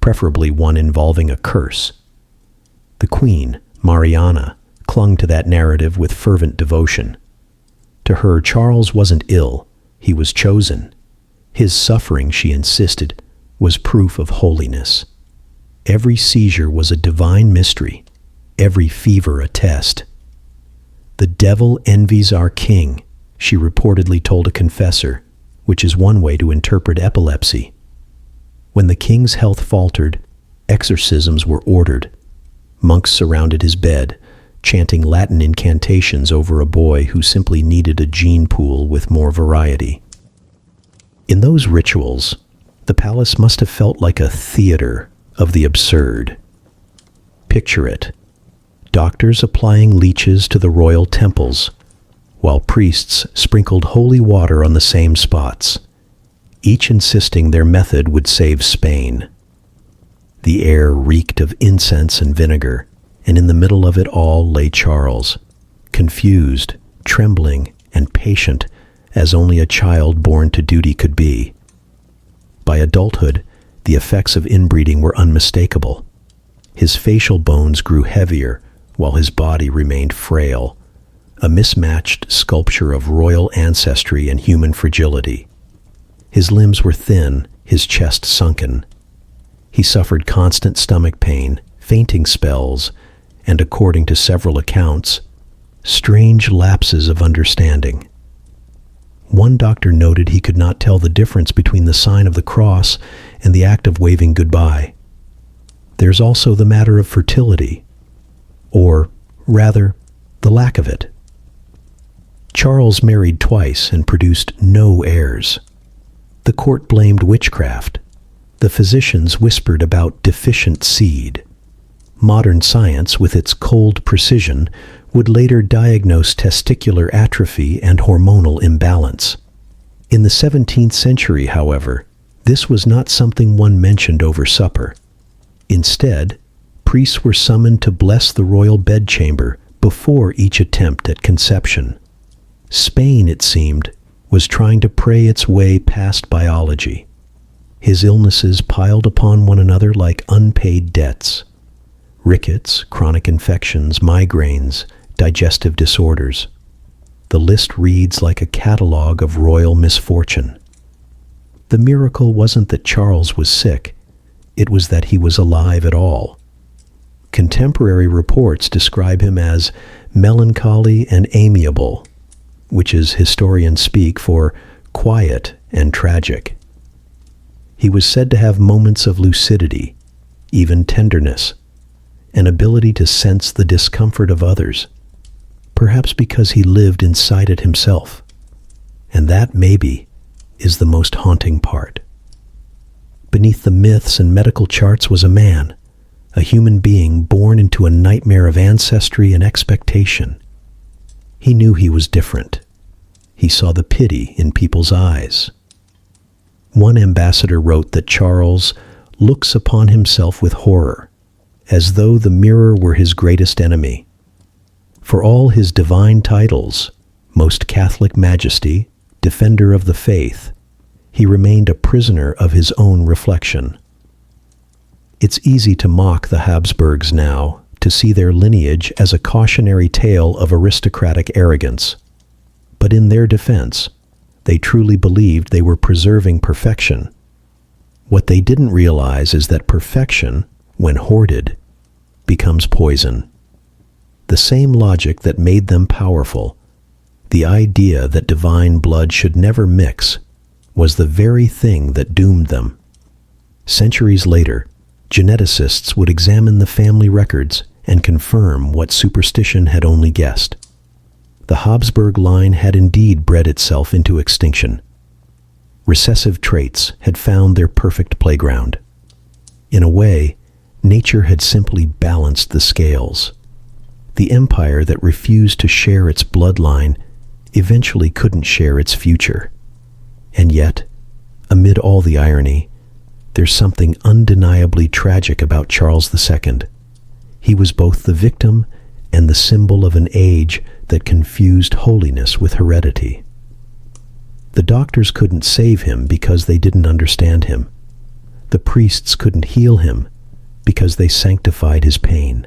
preferably one involving a curse. The queen, Mariana, clung to that narrative with fervent devotion. To her, Charles wasn't ill, he was chosen. His suffering, she insisted, was proof of holiness. Every seizure was a divine mystery, every fever a test. The devil envies our king, she reportedly told a confessor, which is one way to interpret epilepsy. When the king's health faltered, exorcisms were ordered. Monks surrounded his bed, chanting Latin incantations over a boy who simply needed a gene pool with more variety. In those rituals, the palace must have felt like a theater of the absurd. Picture it. Doctors applying leeches to the royal temples, while priests sprinkled holy water on the same spots, each insisting their method would save Spain. The air reeked of incense and vinegar, and in the middle of it all lay Charles, confused, trembling, and patient as only a child born to duty could be. By adulthood, the effects of inbreeding were unmistakable. His facial bones grew heavier, while his body remained frail, a mismatched sculpture of royal ancestry and human fragility. His limbs were thin, his chest sunken. He suffered constant stomach pain, fainting spells, and according to several accounts, strange lapses of understanding. One doctor noted he could not tell the difference between the sign of the cross and the act of waving goodbye. There's also the matter of fertility, or rather, the lack of it. Charles married twice and produced no heirs. The court blamed witchcraft. The physicians whispered about deficient seed. Modern science, with its cold precision, would later diagnose testicular atrophy and hormonal imbalance. In the 17th century, however, this was not something one mentioned over supper. Instead, priests were summoned to bless the royal bedchamber before each attempt at conception. Spain, it seemed, was trying to pray its way past biology. His illnesses piled upon one another like unpaid debts. Rickets, chronic infections, migraines, digestive disorders. The list reads like a catalog of royal misfortune. The miracle wasn't that Charles was sick, it was that he was alive at all. Contemporary reports describe him as melancholy and amiable, which is historians speak for quiet and tragic. He was said to have moments of lucidity, even tenderness, an ability to sense the discomfort of others, perhaps because he lived inside it himself. And that, maybe, is the most haunting part. Beneath the myths and medical charts was a man, a human being born into a nightmare of ancestry and expectation. He knew he was different. He saw the pity in people's eyes. One ambassador wrote that Charles looks upon himself with horror, as though the mirror were his greatest enemy. For all his divine titles, Most Catholic Majesty, Defender of the Faith, he remained a prisoner of his own reflection. It's easy to mock the Habsburgs now, to see their lineage as a cautionary tale of aristocratic arrogance. But in their defense, they truly believed they were preserving perfection. What they didn't realize is that perfection, when hoarded, becomes poison. The same logic that made them powerful, the idea that divine blood should never mix, was the very thing that doomed them. Centuries later, geneticists would examine the family records and confirm what superstition had only guessed. The Habsburg line had indeed bred itself into extinction. Recessive traits had found their perfect playground. In a way, nature had simply balanced the scales. The empire that refused to share its bloodline eventually couldn't share its future. And yet, amid all the irony, there's something undeniably tragic about Charles II. He was both the victim and the symbol of an age that confused holiness with heredity. The doctors couldn't save him because they didn't understand him. The priests couldn't heal him because they sanctified his pain.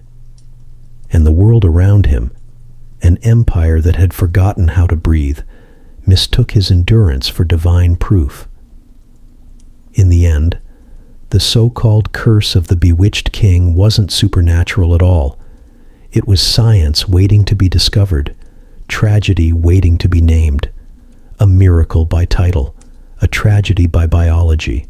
And the world around him, an empire that had forgotten how to breathe, mistook his endurance for divine proof. In the end, the so-called curse of the bewitched king wasn't supernatural at all. It was science waiting to be discovered, tragedy waiting to be named, a miracle by title, a tragedy by biology.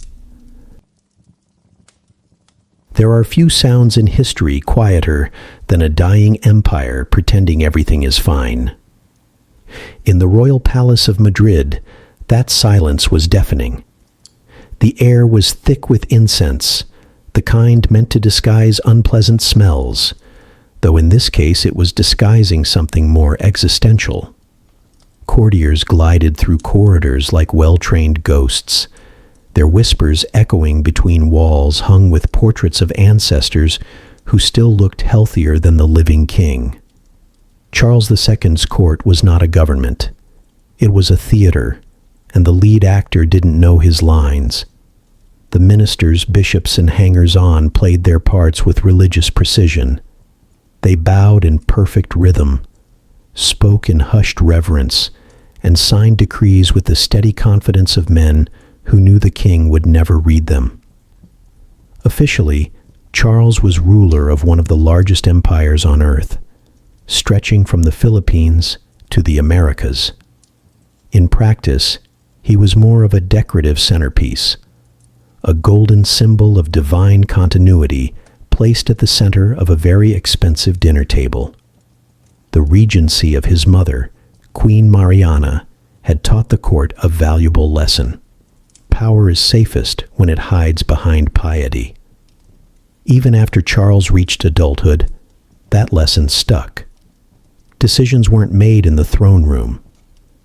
There are few sounds in history quieter than a dying empire pretending everything is fine. In the royal palace of Madrid, that silence was deafening. The air was thick with incense, the kind meant to disguise unpleasant smells, though in this case it was disguising something more existential. Courtiers glided through corridors like well-trained ghosts, their whispers echoing between walls hung with portraits of ancestors who still looked healthier than the living king. Charles II's court was not a government. It was a theater, and the lead actor didn't know his lines. The ministers, bishops, and hangers-on played their parts with religious precision. They bowed in perfect rhythm, spoke in hushed reverence, and signed decrees with the steady confidence of men who knew the king would never read them. Officially, Charles was ruler of one of the largest empires on earth, stretching from the Philippines to the Americas. In practice, he was more of a decorative centerpiece, a golden symbol of divine continuity placed at the center of a very expensive dinner table. The regency of his mother, Queen Mariana, had taught the court a valuable lesson. Power is safest when it hides behind piety. Even after Charles reached adulthood, that lesson stuck. Decisions weren't made in the throne room.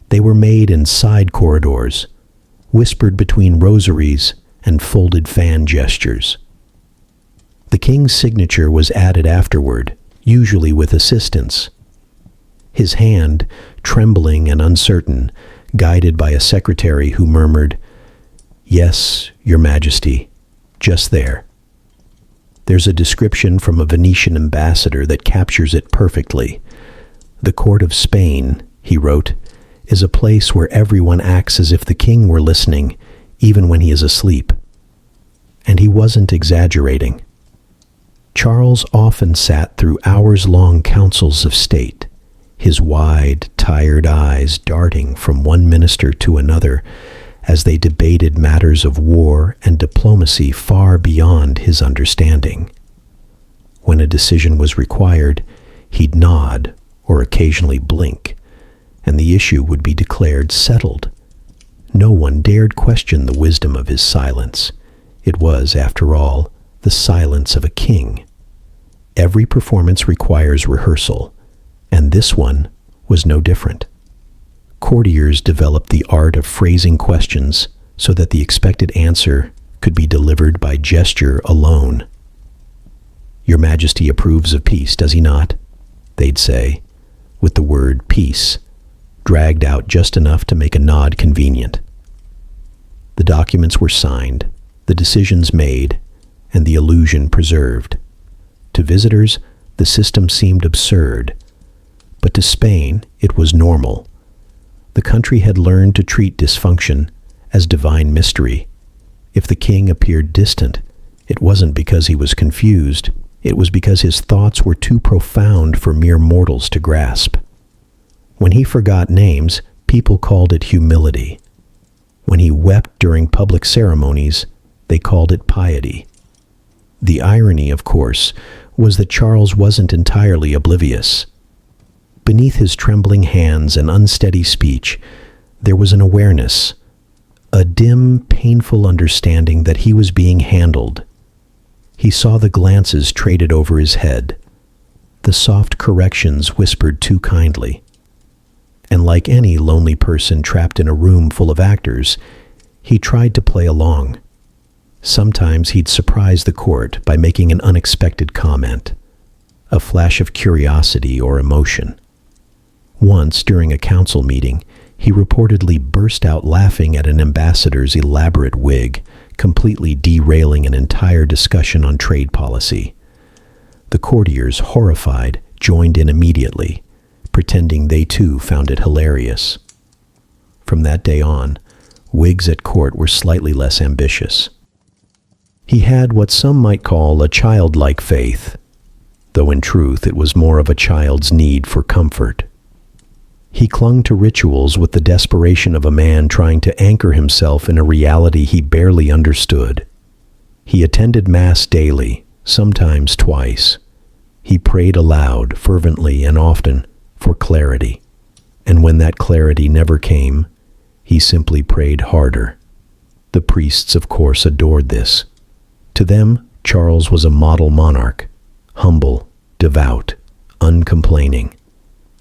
They were made in side corridors, whispered between rosaries and folded fan gestures. The king's signature was added afterward, usually with assistance. His hand, trembling and uncertain, guided by a secretary who murmured, "Yes, Your Majesty, just there." There's a description from a Venetian ambassador that captures it perfectly. "The court of Spain," he wrote, "is a place where everyone acts as if the king were listening, even when he is asleep." And he wasn't exaggerating. Charles often sat through hours-long councils of state, his wide, tired eyes darting from one minister to another as they debated matters of war and diplomacy far beyond his understanding. When a decision was required, he'd nod or occasionally blink, and the issue would be declared settled. No one dared question the wisdom of his silence. It was, after all, the silence of a king. Every performance requires rehearsal, and this one was no different. Courtiers developed the art of phrasing questions so that the expected answer could be delivered by gesture alone. "Your Majesty approves of peace, does he not?" they'd say, with the word peace dragged out just enough to make a nod convenient. The documents were signed, the decisions made, and the illusion preserved. To visitors, the system seemed absurd, but to Spain, it was normal. The country had learned to treat dysfunction as divine mystery. If the king appeared distant, it wasn't because he was confused, it was because his thoughts were too profound for mere mortals to grasp. When he forgot names, people called it humility. When he wept during public ceremonies, they called it piety. The irony, of course, was that Charles wasn't entirely oblivious. Beneath his trembling hands and unsteady speech, there was an awareness, a dim, painful understanding that he was being handled. He saw the glances traded over his head, the soft corrections whispered too kindly. And like any lonely person trapped in a room full of actors, he tried to play along. Sometimes he'd surprise the court by making an unexpected comment, a flash of curiosity or emotion. Once, during a council meeting, he reportedly burst out laughing at an ambassador's elaborate wig, completely derailing an entire discussion on trade policy. The courtiers, horrified, joined in immediately, pretending they too found it hilarious. From that day on, wigs at court were slightly less ambitious. He had what some might call a childlike faith, though in truth it was more of a child's need for comfort. He clung to rituals with the desperation of a man trying to anchor himself in a reality he barely understood. He attended Mass daily, sometimes twice. He prayed aloud, fervently and often, for clarity. And when that clarity never came, he simply prayed harder. The priests, of course, adored this. To them, Charles was a model monarch, humble, devout, uncomplaining,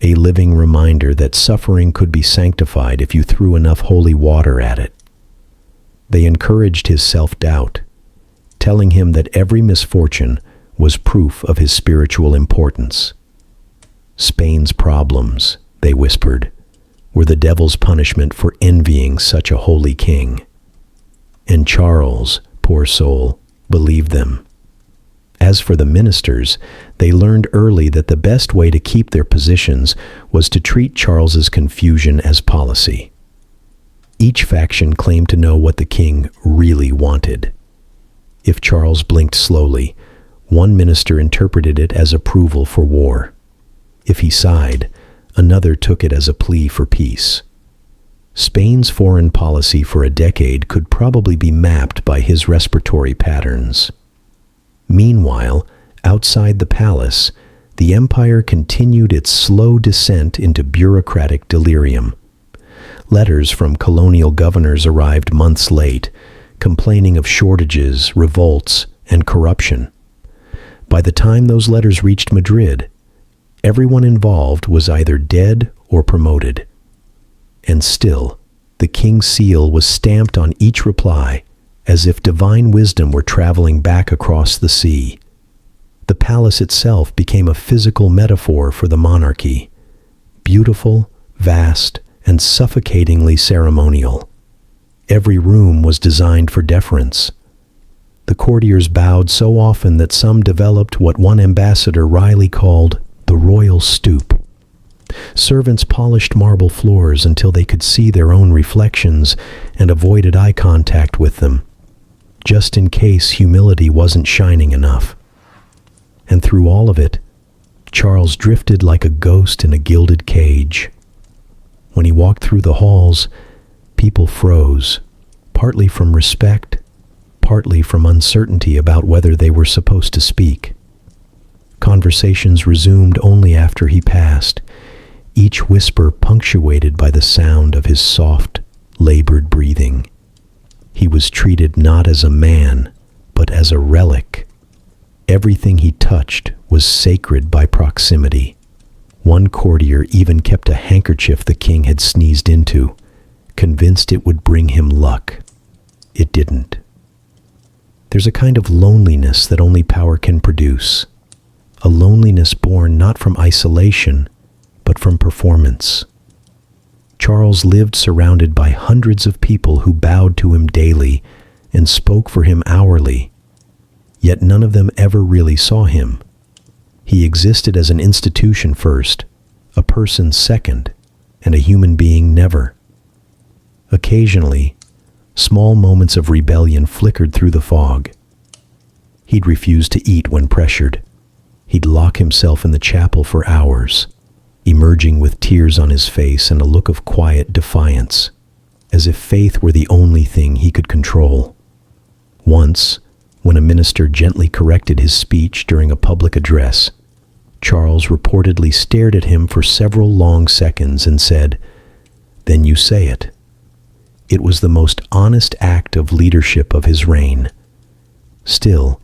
a living reminder that suffering could be sanctified if you threw enough holy water at it. They encouraged his self-doubt, telling him that every misfortune was proof of his spiritual importance. Spain's problems, they whispered, were the devil's punishment for envying such a holy king. And Charles, poor soul, believed them. As for the ministers, they learned early that the best way to keep their positions was to treat Charles's confusion as policy. Each faction claimed to know what the king really wanted. If Charles blinked slowly, one minister interpreted it as approval for war. If he sighed, another took it as a plea for peace. Spain's foreign policy for a decade could probably be mapped by his respiratory patterns. Meanwhile, outside the palace, the empire continued its slow descent into bureaucratic delirium. Letters from colonial governors arrived months late, complaining of shortages, revolts, and corruption. By the time those letters reached Madrid, everyone involved was either dead or promoted. And still, the king's seal was stamped on each reply, as if divine wisdom were traveling back across the sea. The palace itself became a physical metaphor for the monarchy, beautiful, vast, and suffocatingly ceremonial. Every room was designed for deference. The courtiers bowed so often that some developed what one ambassador wryly called the royal stoop. Servants polished marble floors until they could see their own reflections and avoided eye contact with them, just in case humility wasn't shining enough. And through all of it, Charles drifted like a ghost in a gilded cage. When he walked through the halls, people froze, partly from respect, partly from uncertainty about whether they were supposed to speak. Conversations resumed only after he passed, each whisper punctuated by the sound of his soft, labored breathing. He was treated not as a man, but as a relic. Everything he touched was sacred by proximity. One courtier even kept a handkerchief the king had sneezed into, convinced it would bring him luck. It didn't. There's a kind of loneliness that only power can produce, a loneliness born not from isolation, but from performance. Charles lived surrounded by hundreds of people who bowed to him daily and spoke for him hourly, yet none of them ever really saw him. He existed as an institution first, a person second, and a human being never. Occasionally, small moments of rebellion flickered through the fog. He'd refuse to eat when pressured. He'd lock himself in the chapel for hours, emerging with tears on his face and a look of quiet defiance, as if faith were the only thing he could control. Once, when a minister gently corrected his speech during a public address, Charles reportedly stared at him for several long seconds and said, "Then you say it." It was the most honest act of leadership of his reign. Still,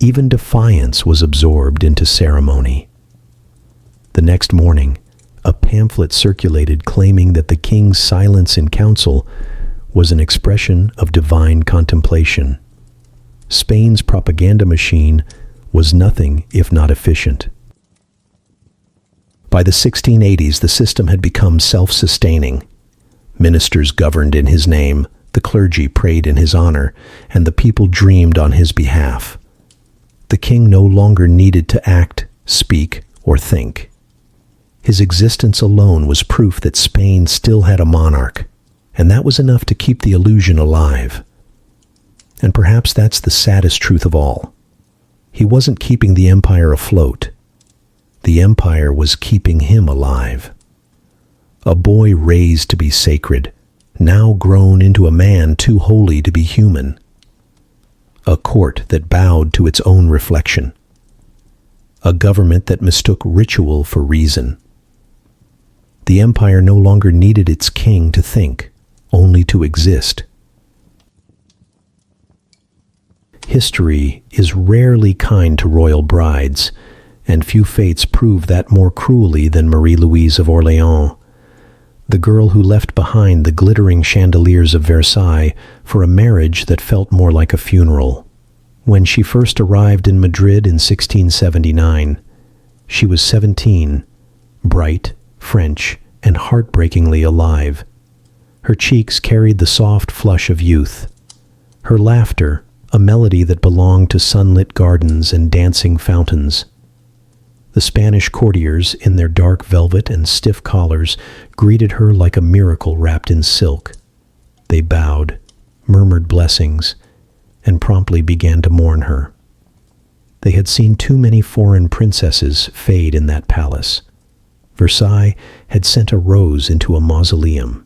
even defiance was absorbed into ceremony. The next morning, a pamphlet circulated claiming that the king's silence in council was an expression of divine contemplation. Spain's propaganda machine was nothing if not efficient. By the 1680s, the system had become self-sustaining. Ministers governed in his name, the clergy prayed in his honor, and the people dreamed on his behalf. The king no longer needed to act, speak, or think. His existence alone was proof that Spain still had a monarch, and that was enough to keep the illusion alive. And perhaps that's the saddest truth of all. He wasn't keeping the empire afloat. The empire was keeping him alive. A boy raised to be sacred, now grown into a man too holy to be human. A court that bowed to its own reflection. A government that mistook ritual for reason. The empire no longer needed its king to think, only to exist. History is rarely kind to royal brides, and few fates prove that more cruelly than Marie-Louise of Orléans, the girl who left behind the glittering chandeliers of Versailles for a marriage that felt more like a funeral. When she first arrived in Madrid in 1679, she was 17, bright, French, and heartbreakingly alive. Her cheeks carried the soft flush of youth. Her laughter, a melody that belonged to sunlit gardens and dancing fountains. The Spanish courtiers, in their dark velvet and stiff collars, greeted her like a miracle wrapped in silk. They bowed, murmured blessings, and promptly began to mourn her. They had seen too many foreign princesses fade in that palace. Versailles had sent a rose into a mausoleum.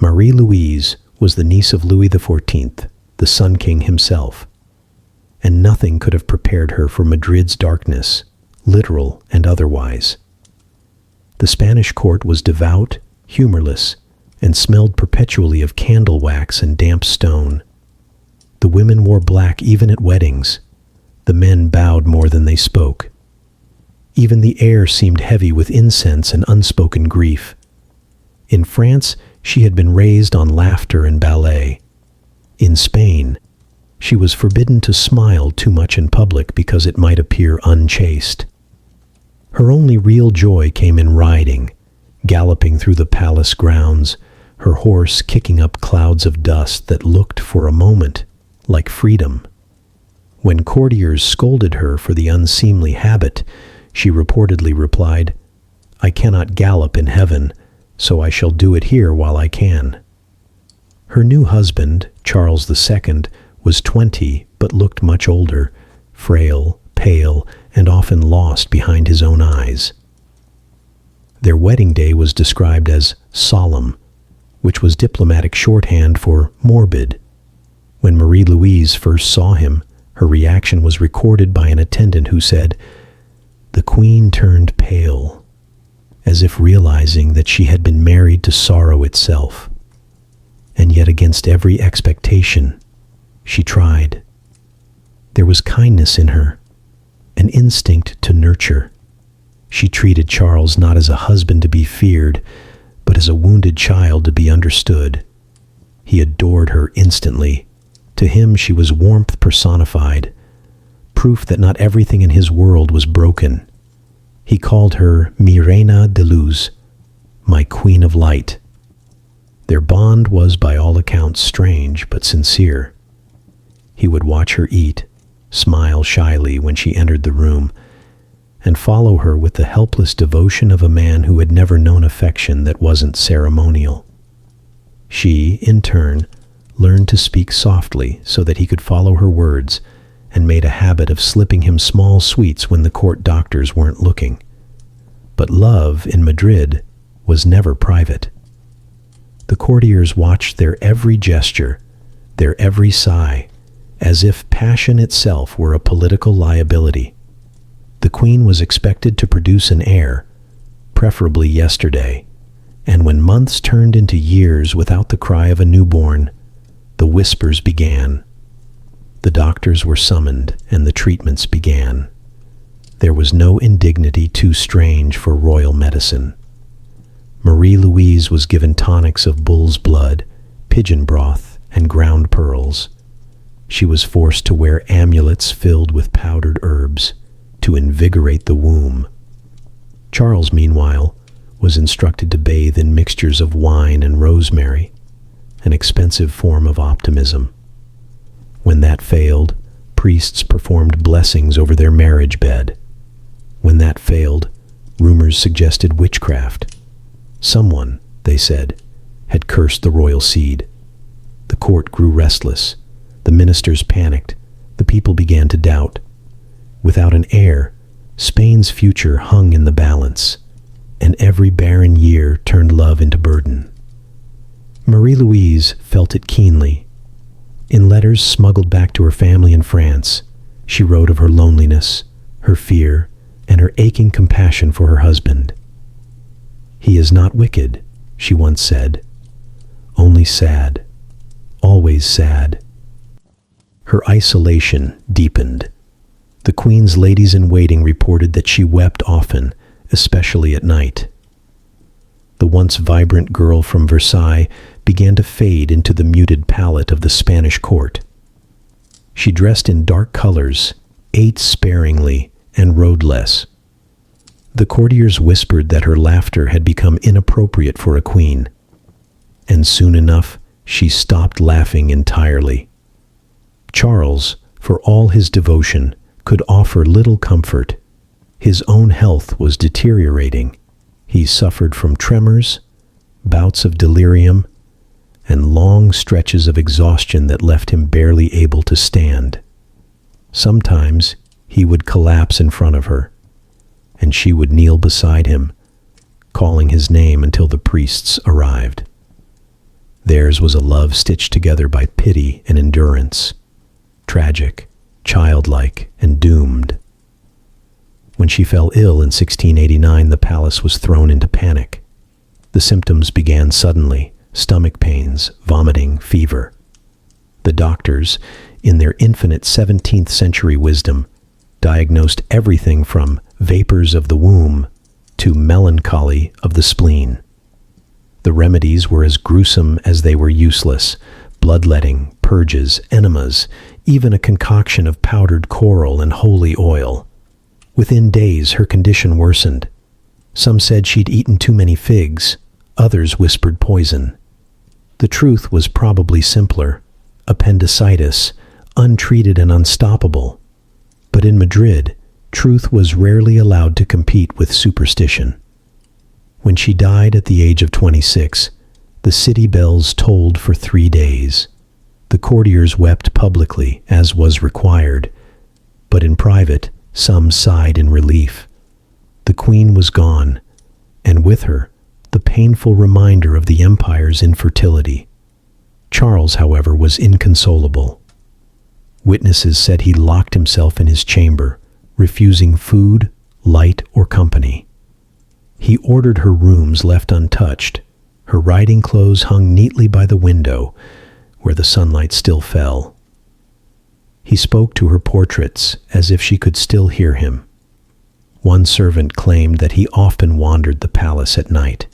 Marie-Louise was the niece of Louis XIV, the Sun King himself, and nothing could have prepared her for Madrid's darkness, literal and otherwise. The Spanish court was devout, humorless, and smelled perpetually of candle wax and damp stone. The women wore black even at weddings. The men bowed more than they spoke. Even the air seemed heavy with incense and unspoken grief. In France, she had been raised on laughter and ballet. In Spain, she was forbidden to smile too much in public because it might appear unchaste. Her only real joy came in riding, galloping through the palace grounds, her horse kicking up clouds of dust that looked for a moment like freedom. When courtiers scolded her for the unseemly habit, she reportedly replied, "I cannot gallop in heaven, so I shall do it here while I can." Her new husband, Charles II, was 20 but looked much older, frail, pale, and often lost behind his own eyes. Their wedding day was described as solemn, which was diplomatic shorthand for morbid. When Marie-Louise first saw him, her reaction was recorded by an attendant who said, "The Queen turned pale, as if realizing that she had been married to sorrow itself. And yet against every expectation, she tried. There was kindness in her, an instinct to nurture. She treated Charles not as a husband to be feared, but as a wounded child to be understood. He adored her instantly. To him she was warmth personified, proof that not everything in his world was broken. He called her Mi Reina de Luz, my Queen of Light." Their bond was by all accounts strange but sincere. He would watch her eat, smile shyly when she entered the room, and follow her with the helpless devotion of a man who had never known affection that wasn't ceremonial. She, in turn, learned to speak softly so that he could follow her words, and made a habit of slipping him small sweets when the court doctors weren't looking. But love in Madrid was never private. The courtiers watched their every gesture, their every sigh, as if passion itself were a political liability. The Queen was expected to produce an heir, preferably yesterday, and when months turned into years without the cry of a newborn, the whispers began. The doctors were summoned, and the treatments began. There was no indignity too strange for royal medicine. Marie-Louise was given tonics of bull's blood, pigeon broth, and ground pearls. She was forced to wear amulets filled with powdered herbs to invigorate the womb. Charles, meanwhile, was instructed to bathe in mixtures of wine and rosemary, an expensive form of optimism. When that failed, priests performed blessings over their marriage bed. When that failed, rumors suggested witchcraft. Someone, they said, had cursed the royal seed. The court grew restless. The ministers panicked. The people began to doubt. Without an heir, Spain's future hung in the balance, and every barren year turned love into burden. Marie-Louise felt it keenly. In letters smuggled back to her family in France, she wrote of her loneliness, her fear, and her aching compassion for her husband. "He is not wicked," she once said, "only sad, always sad." Her isolation deepened. The Queen's ladies-in-waiting reported that she wept often, especially at night. The once vibrant girl from Versailles began to fade into the muted palette of the Spanish court. She dressed in dark colors, ate sparingly, and rode less. The courtiers whispered that her laughter had become inappropriate for a queen, and soon enough she stopped laughing entirely. Charles, for all his devotion, could offer little comfort. His own health was deteriorating. He suffered from tremors, bouts of delirium, and long stretches of exhaustion that left him barely able to stand. Sometimes he would collapse in front of her, and she would kneel beside him, calling his name until the priests arrived. Theirs was a love stitched together by pity and endurance, tragic, childlike, and doomed. When she fell ill in 1689, the palace was thrown into panic. The symptoms began suddenly: stomach pains, vomiting, fever. The doctors, in their infinite 17th century wisdom, diagnosed everything from vapors of the womb to melancholy of the spleen. The remedies were as gruesome as they were useless: bloodletting, purges, enemas, even a concoction of powdered coral and holy oil. Within days, her condition worsened. Some said she'd eaten too many figs. Others whispered poison. The truth was probably simpler: appendicitis, untreated and unstoppable. But in Madrid, truth was rarely allowed to compete with superstition. When she died at the age of 26, the city bells tolled for 3 days. The courtiers wept publicly, as was required, but in private, Some sighed in relief. The queen was gone, and with her, the painful reminder of the empire's infertility. Charles, however, was inconsolable. Witnesses said he locked himself in his chamber, refusing food, light, or company. He ordered her rooms left untouched. Her riding clothes hung neatly by the window, where the sunlight still fell. He spoke to her portraits as if she could still hear him. One servant claimed that he often wandered the palace at night,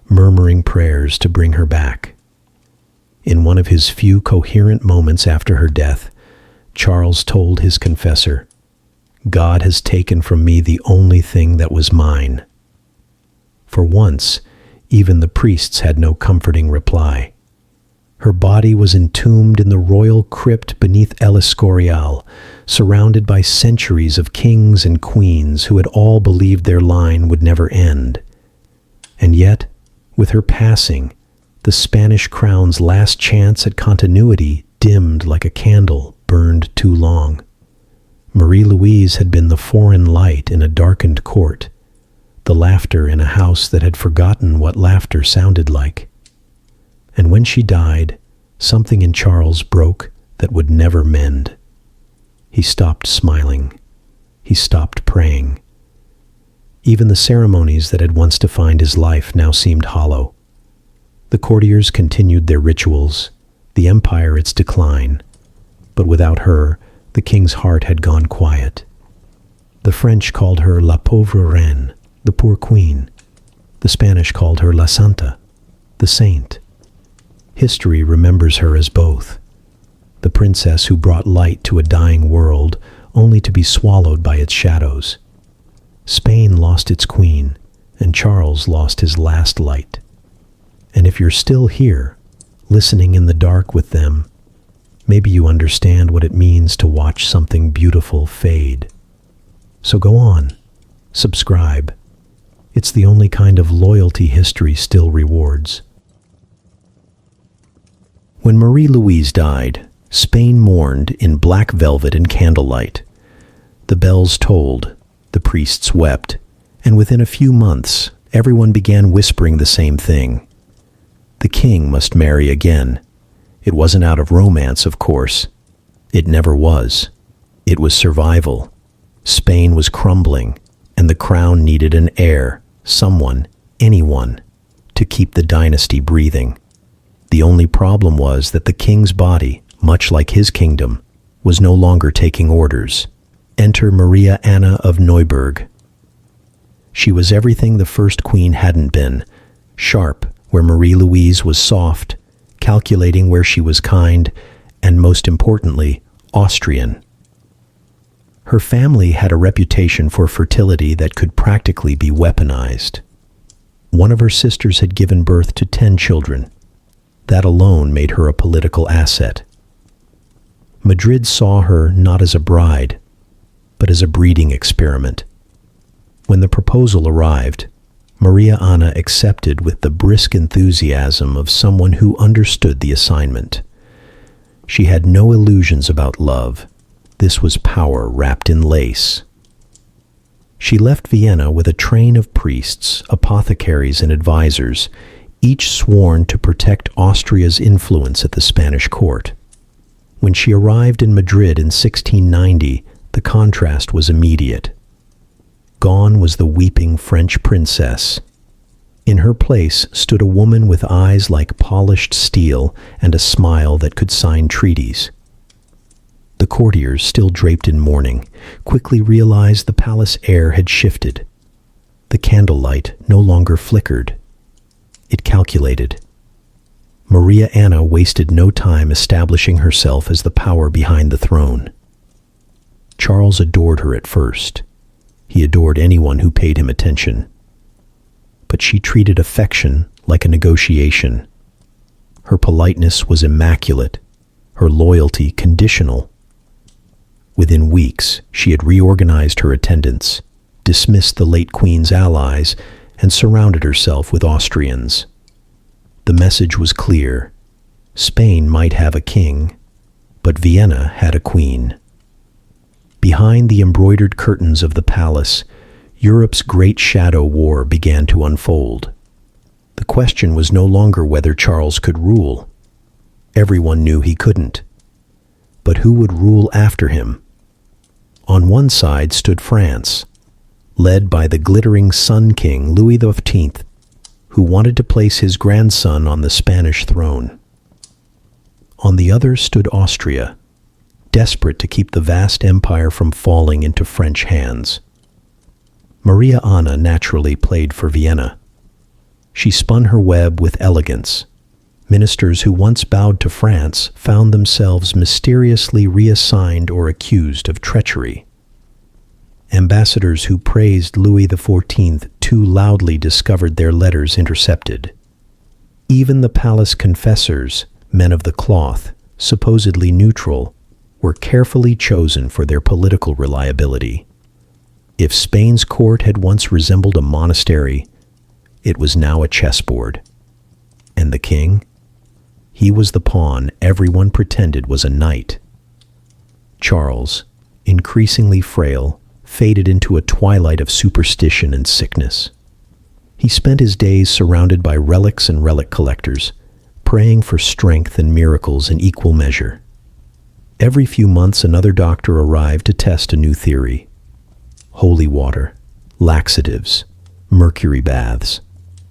murmuring prayers to bring her back. In one of his few coherent moments after her death, Charles told his confessor, "God has taken from me the only thing that was mine." For once, even the priests had no comforting reply. Her body was entombed in the royal crypt beneath El Escorial, surrounded by centuries of kings and queens who had all believed their line would never end. And yet, with her passing, the Spanish crown's last chance at continuity dimmed like a candle burned too long. Marie-Louise had been the foreign light in a darkened court, the laughter in a house that had forgotten what laughter sounded like. And when she died, something in Charles broke that would never mend. He stopped smiling. He stopped praying. Even the ceremonies that had once defined his life now seemed hollow. The courtiers continued their rituals, the empire its decline, but without her, the king's heart had gone quiet. The French called her La Pauvre Reine, the poor queen. The Spanish called her La Santa, the saint. History remembers her as both, the princess who brought light to a dying world only to be swallowed by its shadows. Spain lost its queen, and Charles lost his last light. And if you're still here, listening in the dark with them, maybe you understand what it means to watch something beautiful fade. So go on, subscribe. It's the only kind of loyalty history still rewards. When Marie-Louise died, Spain mourned in black velvet and candlelight. The bells tolled, the priests wept, and within a few months, everyone began whispering the same thing. The king must marry again. It wasn't out of romance, of course. It never was. It was survival. Spain was crumbling, and the crown needed an heir, someone, anyone, to keep the dynasty breathing. The only problem was that the king's body, much like his kingdom, was no longer taking orders. Enter Maria Anna of Neuburg. She was everything the first queen hadn't been, sharp where Marie-Louise was soft, calculating where she was kind, and most importantly, Austrian. Her family had a reputation for fertility that could practically be weaponized. One of her sisters had given birth to 10 children. That alone made her a political asset. Madrid saw her not as a bride, but as a breeding experiment. When the proposal arrived, Maria Anna accepted with the brisk enthusiasm of someone who understood the assignment. She had no illusions about love. This was power wrapped in lace. She left Vienna with a train of priests, apothecaries, and advisors, each sworn to protect Austria's influence at the Spanish court. When she arrived in Madrid in 1690, the contrast was immediate. Gone was the weeping French princess. In her place stood a woman with eyes like polished steel and a smile that could sign treaties. The courtiers, still draped in mourning, quickly realized the palace air had shifted. The candlelight no longer flickered. It calculated. Maria Anna wasted no time establishing herself as the power behind the throne. Charles adored her at first. He adored anyone who paid him attention. But she treated affection like a negotiation. Her politeness was immaculate, her loyalty conditional. Within weeks, she had reorganized her attendants, dismissed the late queen's allies, and surrounded herself with Austrians. The message was clear. Spain might have a king, but Vienna had a queen. Behind the embroidered curtains of the palace, Europe's great shadow war began to unfold. The question was no longer whether Charles could rule. Everyone knew he couldn't. But who would rule after him? On one side stood France, led by the glittering Sun King Louis XV, who wanted to place his grandson on the Spanish throne. On the other stood Austria, desperate to keep the vast empire from falling into French hands. Maria Anna naturally played for Vienna. She spun her web with elegance. Ministers who once bowed to France found themselves mysteriously reassigned or accused of treachery. Ambassadors who praised Louis XIV too loudly discovered their letters intercepted. Even the palace confessors, men of the cloth, supposedly neutral, were carefully chosen for their political reliability. If Spain's court had once resembled a monastery, it was now a chessboard. And the king? He was the pawn everyone pretended was a knight. Charles, increasingly frail, faded into a twilight of superstition and sickness. He spent his days surrounded by relics and relic collectors, praying for strength and miracles in equal measure. Every few months another doctor arrived to test a new theory. Holy water, laxatives, mercury baths.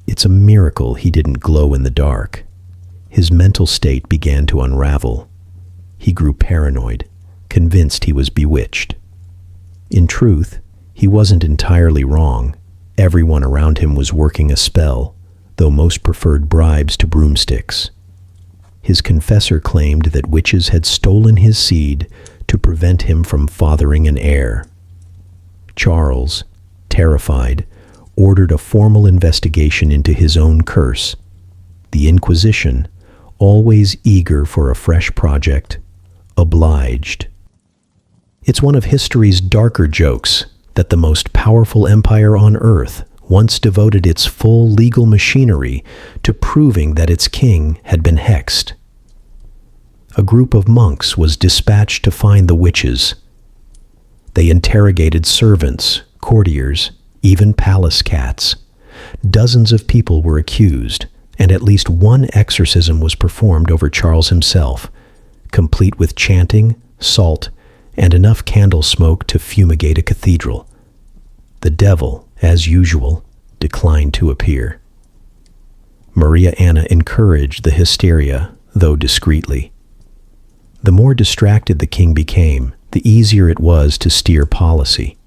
It's a miracle he didn't glow in the dark. His mental state began to unravel. He grew paranoid, convinced he was bewitched. In truth, he wasn't entirely wrong. Everyone around him was working a spell, though most preferred bribes to broomsticks. His confessor claimed that witches had stolen his seed to prevent him from fathering an heir. Charles, terrified, ordered a formal investigation into his own curse. The Inquisition, always eager for a fresh project, obliged. It's one of history's darker jokes that the most powerful empire on earth once devoted its full legal machinery to proving that its king had been hexed. A group of monks was dispatched to find the witches. They interrogated servants, courtiers, even palace cats. Dozens of people were accused, and at least one exorcism was performed over Charles himself, complete with chanting, salt, and enough candle smoke to fumigate a cathedral. The devil, as usual, declined to appear. Maria Anna encouraged the hysteria, though discreetly. The more distracted the king became, the easier it was to steer policy.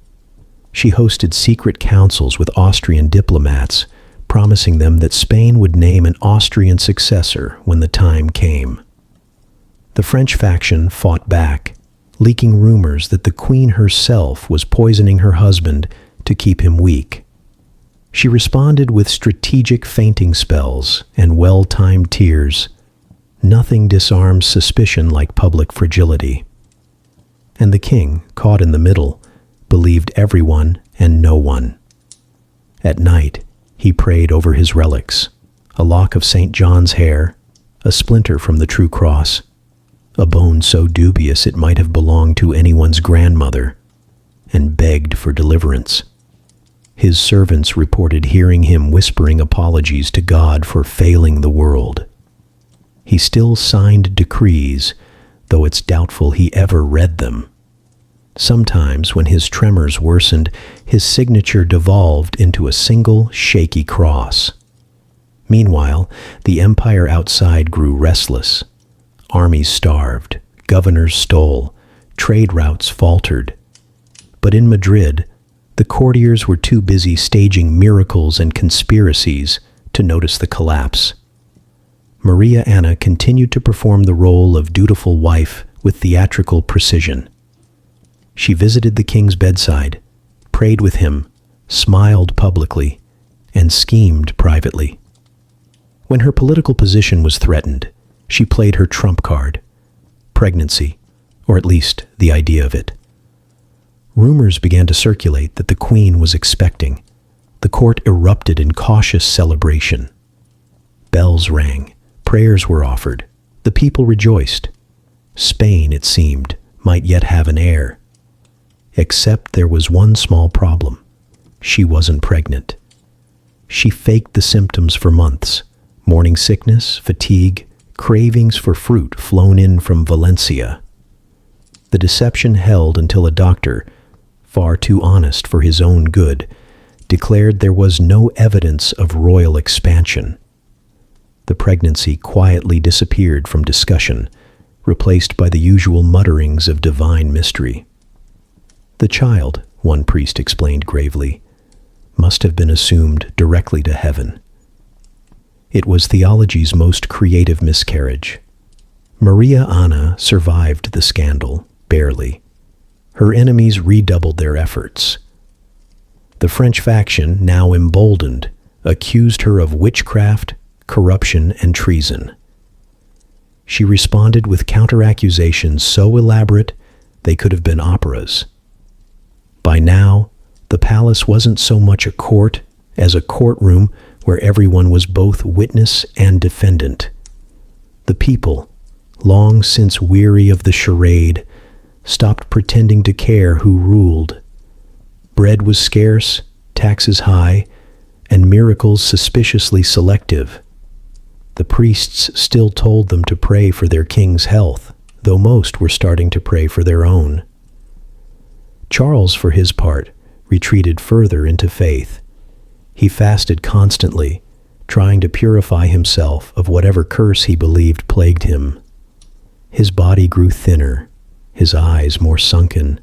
She hosted secret councils with Austrian diplomats, promising them that Spain would name an Austrian successor when the time came. The French faction fought back, leaking rumors that the queen herself was poisoning her husband to keep him weak. She responded with strategic fainting spells and well-timed tears. Nothing disarms suspicion like public fragility. And the king, caught in the middle, believed everyone and no one. At night, he prayed over his relics, a lock of St. John's hair, a splinter from the true cross, a bone so dubious it might have belonged to anyone's grandmother, and begged for deliverance. His servants reported hearing him whispering apologies to God for failing the world. He still signed decrees, though it's doubtful he ever read them. Sometimes, when his tremors worsened, his signature devolved into a single shaky cross. Meanwhile, the empire outside grew restless. Armies starved, governors stole, trade routes faltered. But in Madrid, the courtiers were too busy staging miracles and conspiracies to notice the collapse. Maria Anna continued to perform the role of dutiful wife with theatrical precision. She visited the king's bedside, prayed with him, smiled publicly, and schemed privately. When her political position was threatened, she played her trump card, pregnancy, or at least the idea of it. Rumors began to circulate that the queen was expecting. The court erupted in cautious celebration. Bells rang, prayers were offered, the people rejoiced. Spain, it seemed, might yet have an heir. except there was one small problem. She wasn't pregnant. She faked the symptoms for months. Morning sickness, fatigue, cravings for fruit flown in from Valencia. The deception held until a doctor, far too honest for his own good, declared there was no evidence of royal expansion. The pregnancy quietly disappeared from discussion, replaced by the usual mutterings of divine mystery. The child, one priest explained gravely, must have been assumed directly to heaven. It was theology's most creative miscarriage. Maria Anna survived the scandal, barely. Her enemies redoubled their efforts. The French faction, now emboldened, accused her of witchcraft, corruption, and treason. She responded with counter-accusations so elaborate they could have been operas. By now, the palace wasn't so much a court as a courtroom where everyone was both witness and defendant. The people, long since weary of the charade, stopped pretending to care who ruled. Bread was scarce, taxes high, and miracles suspiciously selective. The priests still told them to pray for their king's health, though most were starting to pray for their own. Charles, for his part, retreated further into faith. He fasted constantly, trying to purify himself of whatever curse he believed plagued him. His body grew thinner, his eyes more sunken.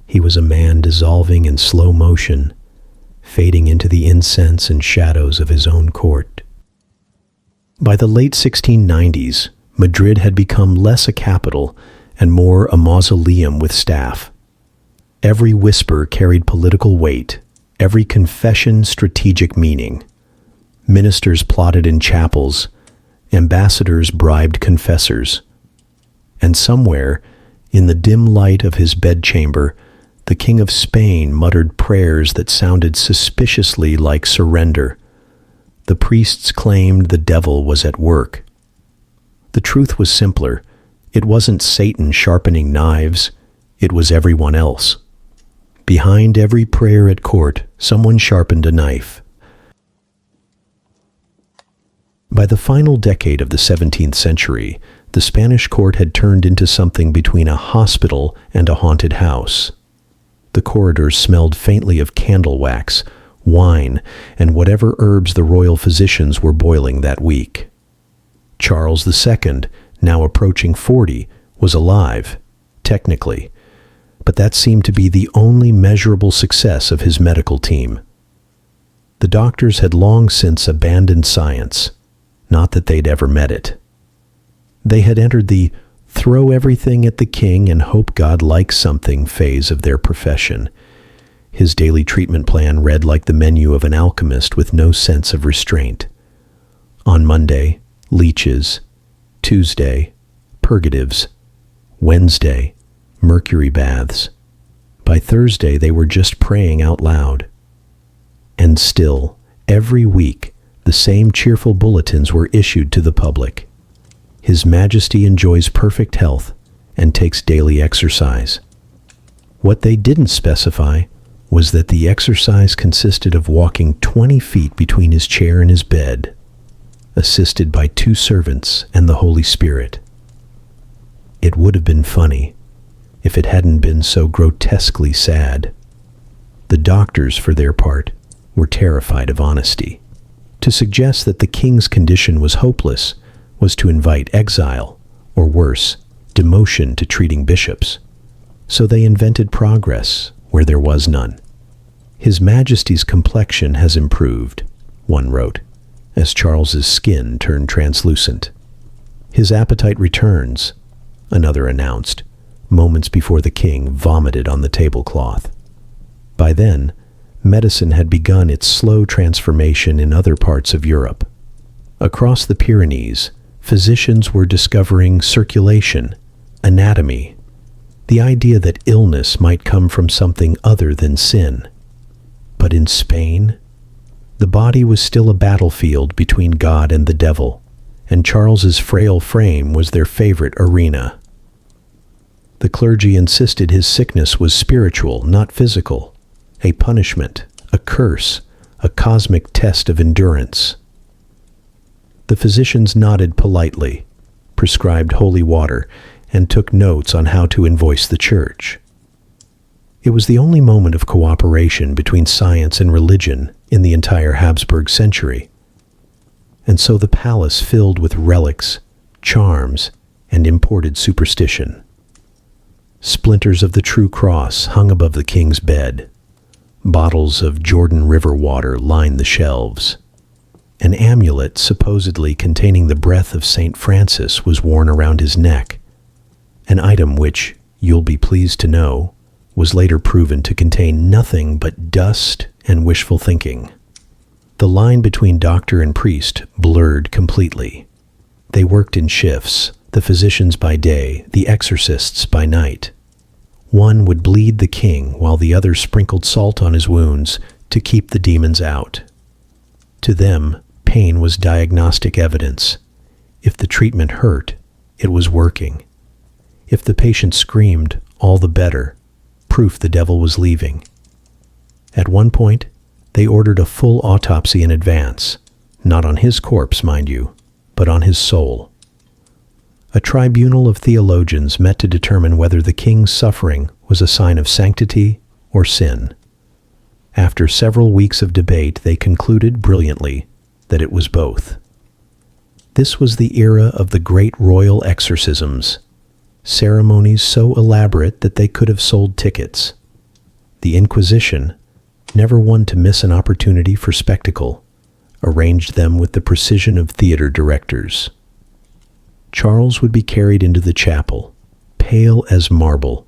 He was a man dissolving in slow motion, fading into the incense and shadows of his own court. By the late 1690s, Madrid had become less a capital and more a mausoleum with staff. Every whisper carried political weight, every confession strategic meaning. Ministers plotted in chapels, ambassadors bribed confessors. And somewhere, in the dim light of his bedchamber, the King of Spain muttered prayers that sounded suspiciously like surrender. The priests claimed the devil was at work. The truth was simpler. It wasn't Satan sharpening knives. It was everyone else. Behind every prayer at court, someone sharpened a knife. By the final decade of the 17th century, the Spanish court had turned into something between a hospital and a haunted house. The corridors smelled faintly of candle wax, wine, and whatever herbs the royal physicians were boiling that week. Charles II, now approaching 40, was alive, technically, but that seemed to be the only measurable success of his medical team. The doctors had long since abandoned science, not that they'd ever met it. They had entered the throw everything at the king and hope God likes something phase of their profession. His daily treatment plan read like the menu of an alchemist with no sense of restraint. On Monday, leeches. Tuesday, purgatives. Wednesday, mercury baths. By Thursday, they were just praying out loud. And still, every week, the same cheerful bulletins were issued to the public. His Majesty enjoys perfect health and takes daily exercise. What they didn't specify was that the exercise consisted of walking 20 feet between his chair and his bed, assisted by 2 servants and the Holy Spirit. It would have been funny if it hadn't been so grotesquely sad. The doctors, for their part, were terrified of honesty. To suggest that the king's condition was hopeless was to invite exile, or worse, demotion to treating bishops. So they invented progress where there was none. His Majesty's complexion has improved, one wrote, as Charles's skin turned translucent. His appetite returns, another announced, moments before the king vomited on the tablecloth. By then, medicine had begun its slow transformation in other parts of Europe. Across the Pyrenees, physicians were discovering circulation, anatomy, the idea that illness might come from something other than sin. But in Spain, the body was still a battlefield between God and the devil, and Charles's frail frame was their favorite arena. The clergy insisted his sickness was spiritual, not physical, a punishment, a curse, a cosmic test of endurance. The physicians nodded politely, prescribed holy water, and took notes on how to invoice the church. It was the only moment of cooperation between science and religion in the entire Habsburg century. And so the palace filled with relics, charms, and imported superstition. Splinters of the true cross hung above the king's bed. Bottles of Jordan River water lined the shelves. An amulet supposedly containing the breath of St. Francis was worn around his neck, an item which, you'll be pleased to know, was later proven to contain nothing but dust and wishful thinking. The line between doctor and priest blurred completely. They worked in shifts, the physicians by day, the exorcists by night. One would bleed the king while the other sprinkled salt on his wounds to keep the demons out. To them, pain was diagnostic evidence. If the treatment hurt, it was working. If the patient screamed, all the better, proof the devil was leaving. At one point, they ordered a full autopsy in advance, not on his corpse, mind you, but on his soul. A tribunal of theologians met to determine whether the king's suffering was a sign of sanctity or sin. After several weeks of debate, they concluded brilliantly that it was both. This was the era of the great royal exorcisms, ceremonies so elaborate that they could have sold tickets. The Inquisition, never one to miss an opportunity for spectacle, arranged them with the precision of theater directors. Charles would be carried into the chapel, pale as marble,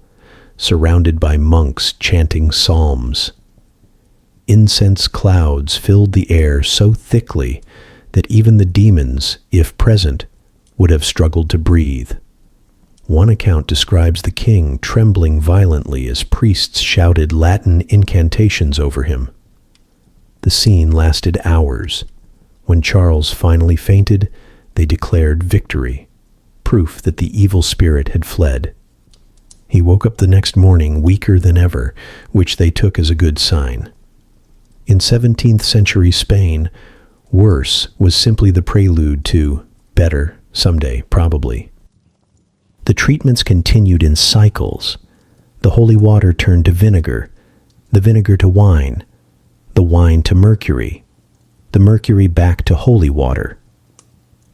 surrounded by monks chanting psalms. Incense clouds filled the air so thickly that even the demons, if present, would have struggled to breathe. One account describes the king trembling violently as priests shouted Latin incantations over him. The scene lasted hours. When Charles finally fainted, they declared victory, proof that the evil spirit had fled. He woke up the next morning weaker than ever, which they took as a good sign. In 17th century Spain, worse was simply the prelude to better someday, probably. The treatments continued in cycles. The holy water turned to vinegar, the vinegar to wine, the wine to mercury, the mercury back to holy water.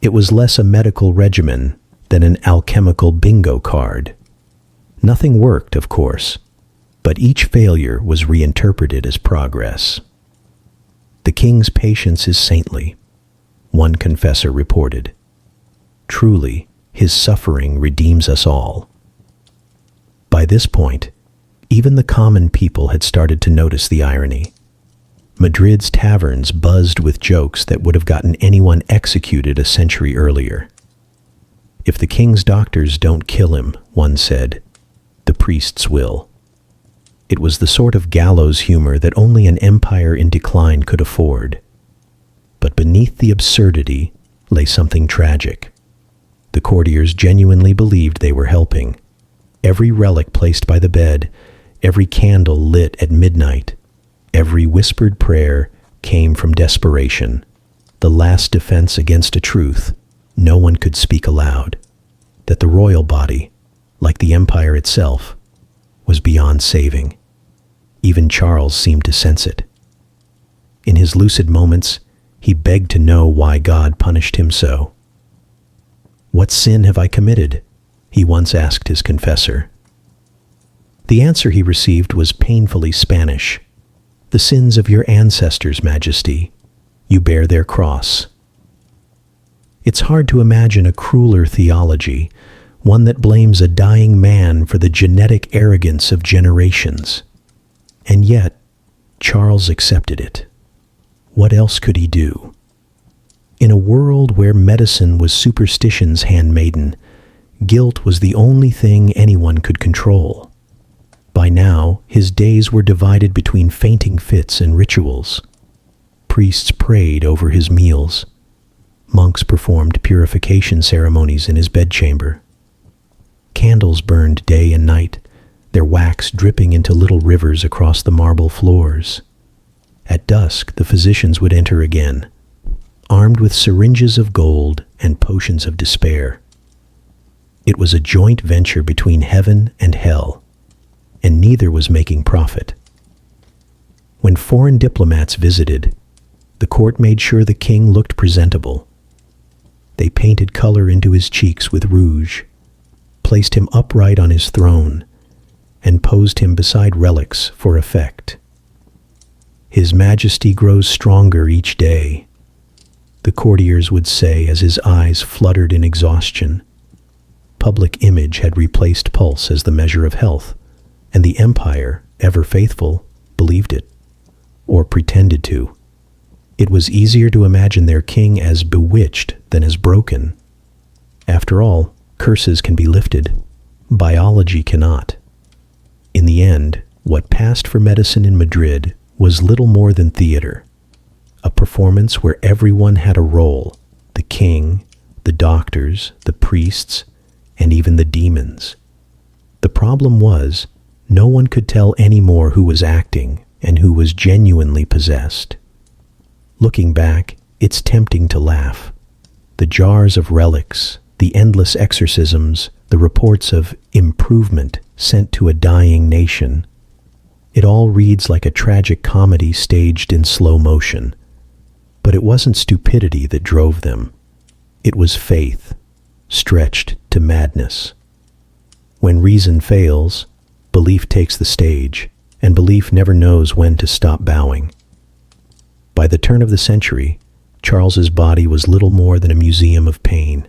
It was less a medical regimen than an alchemical bingo card. Nothing worked, of course, but each failure was reinterpreted as progress. The king's patience is saintly, one confessor reported. Truly, his suffering redeems us all. By this point, even the common people had started to notice the irony. Madrid's taverns buzzed with jokes that would have gotten anyone executed a century earlier. If the king's doctors don't kill him, one said, the priests will. It was the sort of gallows humor that only an empire in decline could afford. But beneath the absurdity lay something tragic. The courtiers genuinely believed they were helping. Every relic placed by the bed, every candle lit at midnight, every whispered prayer came from desperation, the last defense against a truth no one could speak aloud, that the royal body, like the empire itself, was beyond saving. Even Charles seemed to sense it. In his lucid moments, he begged to know why God punished him so. "What sin have I committed?" he once asked his confessor. The answer he received was painfully Spanish. "The sins of your ancestors, Majesty. You bear their cross." It's hard to imagine a crueler theology, one that blames a dying man for the genetic arrogance of generations. And yet, Charles accepted it. What else could he do? In a world where medicine was superstition's handmaiden, guilt was the only thing anyone could control. By now, his days were divided between fainting fits and rituals. Priests prayed over his meals. Monks performed purification ceremonies in his bedchamber. Candles burned day and night, their wax dripping into little rivers across the marble floors. At dusk, the physicians would enter again, armed with syringes of gold and potions of despair. It was a joint venture between heaven and hell, and neither was making profit. When foreign diplomats visited, the court made sure the king looked presentable. They painted color into his cheeks with rouge, placed him upright on his throne, and posed him beside relics for effect. His majesty grows stronger each day, the courtiers would say as his eyes fluttered in exhaustion. Public image had replaced pulse as the measure of health, and the empire, ever faithful, believed it, or pretended to. It was easier to imagine their king as bewitched than as broken. After all, curses can be lifted. Biology cannot. In the end, what passed for medicine in Madrid was little more than theater, a performance where everyone had a role, the king, the doctors, the priests, and even the demons. The problem was, no one could tell anymore who was acting and who was genuinely possessed. Looking back, it's tempting to laugh. The jars of relics, the endless exorcisms, the reports of improvement sent to a dying nation. It all reads like a tragic comedy staged in slow motion. But it wasn't stupidity that drove them. It was faith, stretched to madness. When reason fails, belief takes the stage, and belief never knows when to stop bowing. By the turn of the century, Charles's body was little more than a museum of pain.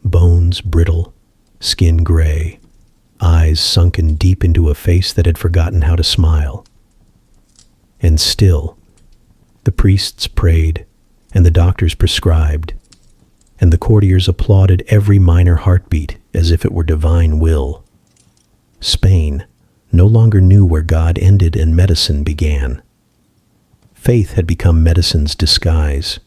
Bones brittle, skin gray, eyes sunken deep into a face that had forgotten how to smile. And still, the priests prayed, and the doctors prescribed, and the courtiers applauded every minor heartbeat as if it were divine will. Spain no longer knew where God ended and medicine began. Faith had become medicine's disguise.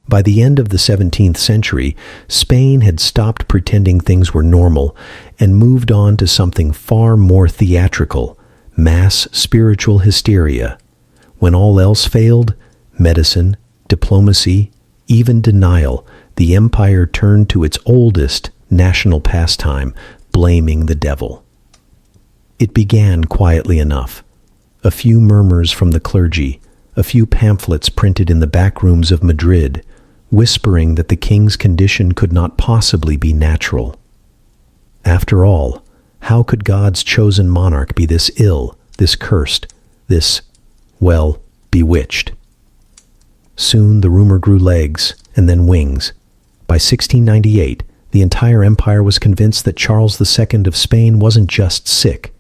By the end of the 17th century, Spain had stopped pretending things were normal and moved on to something far more theatrical, mass spiritual hysteria. When all else failed, medicine, diplomacy, even denial, the empire turned to its oldest national pastime, blaming the devil. It began quietly enough. A few murmurs from the clergy, a few pamphlets printed in the back rooms of Madrid, whispering that the king's condition could not possibly be natural. After all, how could God's chosen monarch be this ill, this cursed, this, well, bewitched? Soon the rumor grew legs, and then wings. By 1698, the entire empire was convinced that Charles II of Spain wasn't just sick.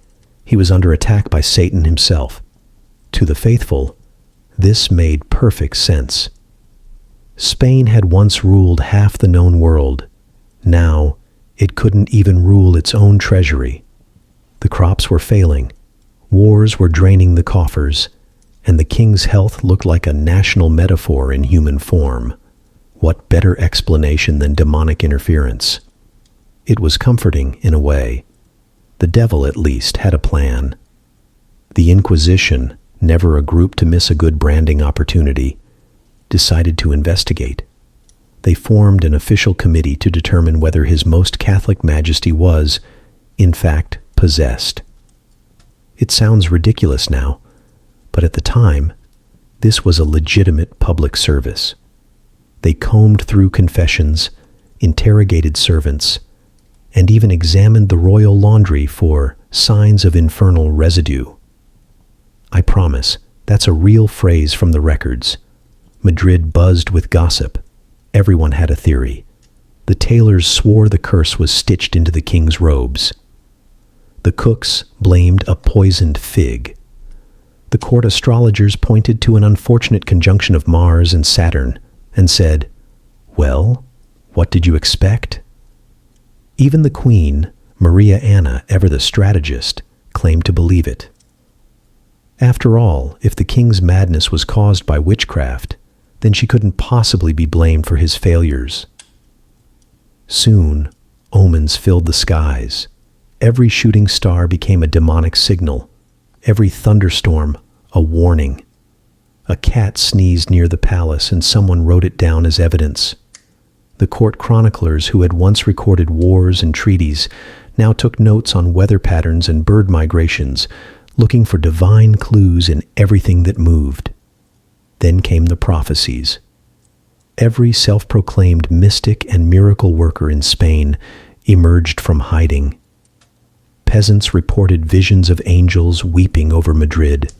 He was under attack by Satan himself. To the faithful, this made perfect sense. Spain had once ruled half the known world. Now, it couldn't even rule its own treasury. The crops were failing, wars were draining the coffers, and the king's health looked like a national metaphor in human form. What better explanation than demonic interference? It was comforting, in a way. The devil, at least, had a plan. The Inquisition, never a group to miss a good branding opportunity, decided to investigate. They formed an official committee to determine whether His Most Catholic Majesty was, in fact, possessed. It sounds ridiculous now, but at the time, this was a legitimate public service. They combed through confessions, interrogated servants, and even examined the royal laundry for signs of infernal residue. I promise, that's a real phrase from the records. Madrid buzzed with gossip. Everyone had a theory. The tailors swore the curse was stitched into the king's robes. The cooks blamed a poisoned fig. The court astrologers pointed to an unfortunate conjunction of Mars and Saturn and said, "Well, what did you expect?" Even the queen, Maria Anna, ever the strategist, claimed to believe it. After all, if the king's madness was caused by witchcraft, then she couldn't possibly be blamed for his failures. Soon, Omens filled the skies. Every shooting star became a demonic signal. Every thunderstorm, a warning. A cat sneezed near the palace and someone wrote it down as evidence. The court chroniclers who had once recorded wars and treaties now took notes on weather patterns and bird migrations, looking for divine clues in everything that moved. Then came the prophecies. Every self-proclaimed mystic and miracle worker in Spain emerged from hiding. Peasants reported visions of angels weeping over Madrid.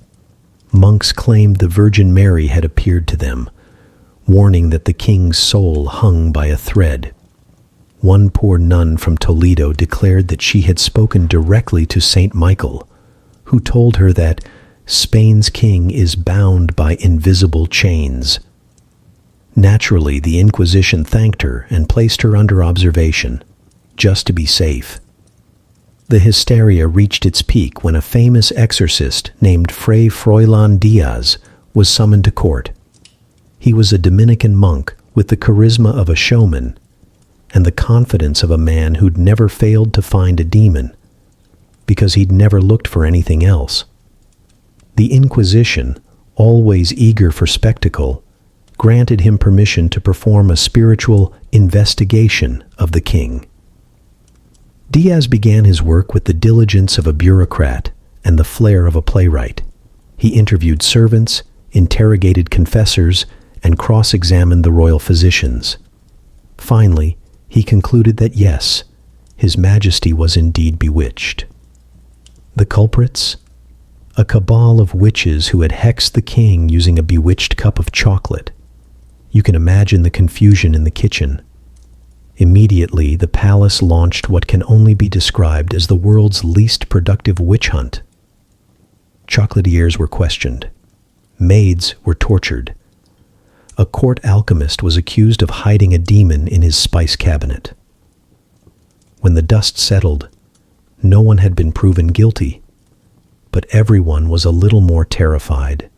Monks claimed the Virgin Mary had appeared to them, warning that the king's soul hung by a thread. One poor nun from Toledo declared that she had spoken directly to Saint Michael, who told her that Spain's king is bound by invisible chains. Naturally, the Inquisition thanked her and placed her under observation, just to be safe. The hysteria reached its peak when a famous exorcist named Fray Froilán Díaz was summoned to court. He was a Dominican monk with the charisma of a showman and the confidence of a man who'd never failed to find a demon because he'd never looked for anything else. The Inquisition, always eager for spectacle, granted him permission to perform a spiritual investigation of the king. Diaz began his work with the diligence of a bureaucrat and the flair of a playwright. He interviewed servants, interrogated confessors, and cross-examined the royal physicians. Finally, he concluded that yes, His Majesty was indeed bewitched. The culprits? A cabal of witches who had hexed the king using a bewitched cup of chocolate. You can imagine the confusion in the kitchen. Immediately, the palace launched what can only be described as the world's least productive witch hunt. Chocolatiers were questioned. Maids were tortured. A court alchemist was accused of hiding a demon in his spice cabinet. When the dust settled, no one had been proven guilty, but everyone was a little more terrified.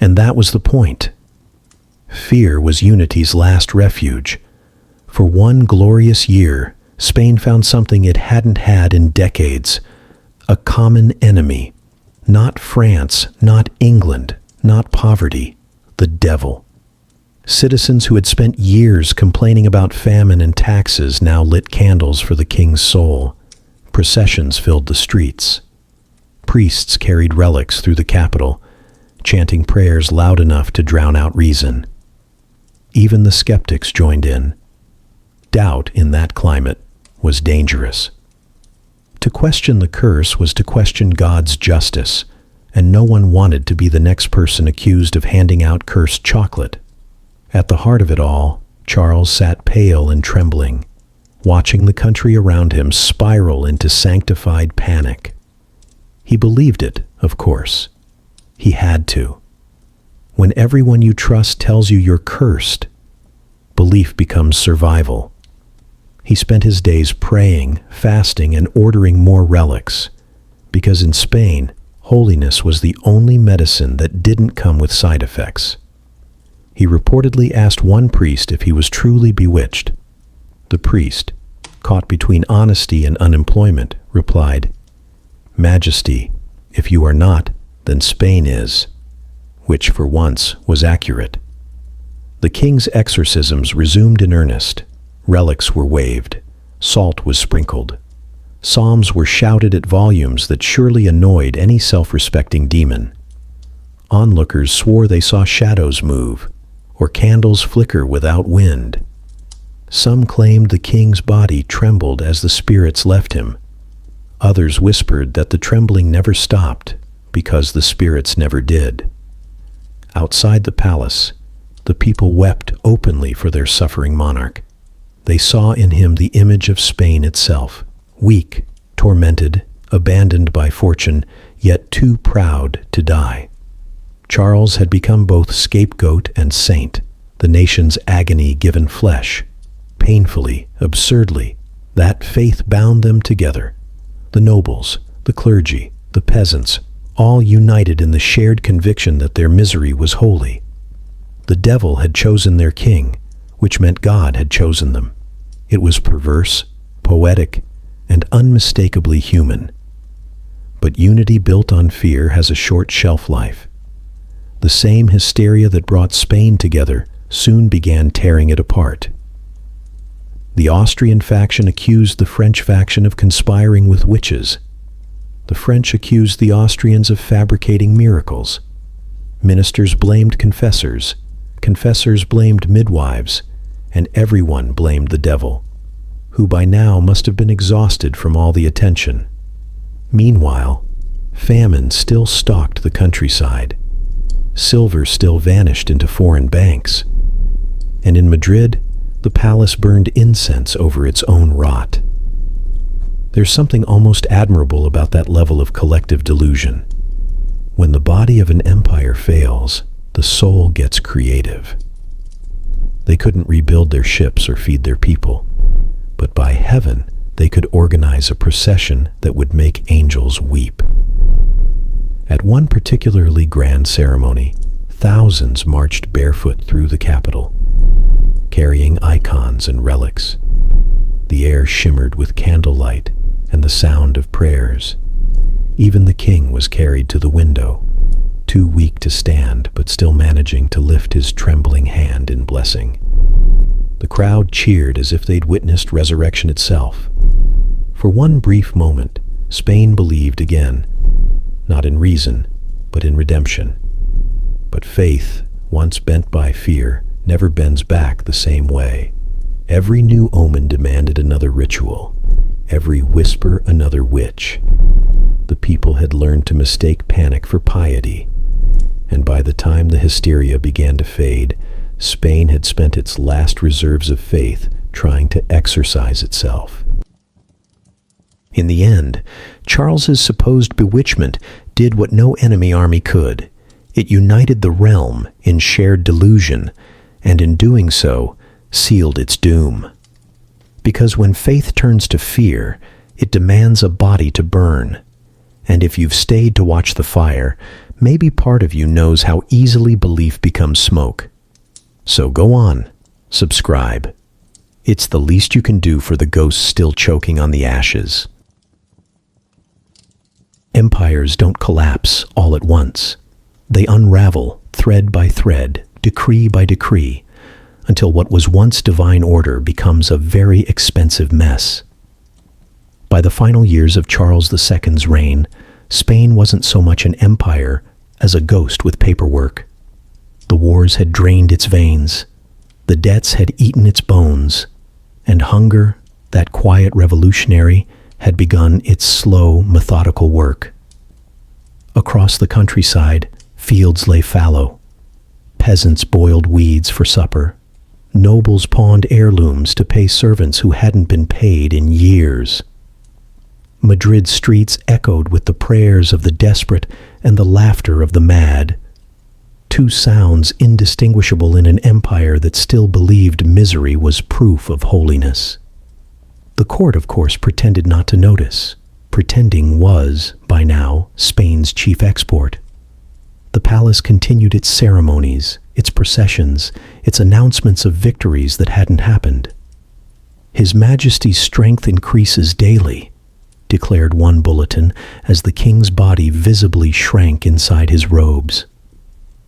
And that was the point. Fear was unity's last refuge. For one glorious year, Spain found something it hadn't had in decades, a common enemy. Not France, not England, not poverty, the devil. Citizens who had spent years complaining about famine and taxes now lit candles for the king's soul. Processions filled the streets. Priests carried relics through the capital, chanting prayers loud enough to drown out reason. Even the skeptics joined in. Doubt in that climate was dangerous. To question the curse was to question God's justice, and no one wanted to be the next person accused of handing out cursed chocolate. At the heart of it all, Charles sat pale and trembling, watching the country around him spiral into sanctified panic. He believed it, of course. He had to. When everyone you trust tells you you're cursed, belief becomes survival. He spent his days praying, fasting, and ordering more relics, because in Spain, holiness was the only medicine that didn't come with side effects. He reportedly asked one priest if he was truly bewitched. The priest, caught between honesty and unemployment, replied, "Majesty, if you are not, then Spain is," which for once was accurate. The king's exorcisms resumed in earnest. Relics were waved. Salt was sprinkled. Psalms were shouted at volumes that surely annoyed any self-respecting demon. Onlookers swore they saw shadows move, or candles flicker without wind. Some claimed the king's body trembled as the spirits left him. Others whispered that the trembling never stopped because the spirits never did. Outside the palace, the people wept openly for their suffering monarch. They saw in him the image of Spain itself, weak, tormented, abandoned by fortune, yet too proud to die. Charles had become both scapegoat and saint, the nation's agony given flesh. Painfully, absurdly, that faith bound them together. The nobles, the clergy, the peasants, all united in the shared conviction that their misery was holy. The devil had chosen their king, which meant God had chosen them. It was perverse, poetic, and unmistakably human. But unity built on fear has a short shelf life. The same hysteria that brought Spain together soon began tearing it apart. The Austrian faction accused the French faction of conspiring with witches. The French accused the Austrians of fabricating miracles. Ministers blamed confessors. Confessors blamed midwives. And everyone blamed the devil, who by now must have been exhausted from all the attention. Meanwhile, famine still stalked the countryside. Silver still vanished into foreign banks. And in Madrid, the palace burned incense over its own rot. There's something almost admirable about that level of collective delusion. When the body of an empire fails, the soul gets creative. They couldn't rebuild their ships or feed their people, but by heaven, they could organize a procession that would make angels weep. At one particularly grand ceremony, thousands marched barefoot through the capital, carrying icons and relics. The air shimmered with candlelight and the sound of prayers. Even the king was carried to the window, too weak to stand but still managing to lift his trembling hand in blessing. The crowd cheered as if they'd witnessed resurrection itself. For one brief moment, Spain believed again, not in reason, but in redemption. But faith, once bent by fear, never bends back the same way. Every new omen demanded another ritual, every whisper another witch. The people had learned to mistake panic for piety, and by the time the hysteria began to fade, Spain had spent its last reserves of faith trying to exorcise itself. In the end, Charles's supposed bewitchment did what no enemy army could. It united the realm in shared delusion, and in doing so, sealed its doom. Because when faith turns to fear, it demands a body to burn. And if you've stayed to watch the fire, maybe part of you knows how easily belief becomes smoke. So go on, subscribe. It's the least you can do for the ghosts still choking on the ashes. Empires don't collapse all at once. They unravel thread by thread, decree by decree, until what was once divine order becomes a very expensive mess. By the final years of Charles II's reign, Spain wasn't so much an empire as a ghost with paperwork. The wars had drained its veins, the debts had eaten its bones, and hunger, that quiet revolutionary, had begun its slow, methodical work. Across the countryside, fields lay fallow. Peasants boiled weeds for supper. Nobles pawned heirlooms to pay servants who hadn't been paid in years. Madrid streets echoed with the prayers of the desperate and the laughter of the mad, two sounds indistinguishable in an empire that still believed misery was proof of holiness. The court, of course, pretended not to notice. Pretending was, by now, Spain's chief export. The palace continued its ceremonies, its processions, its announcements of victories that hadn't happened. His Majesty's strength increases daily, declared one bulletin as the king's body visibly shrank inside his robes.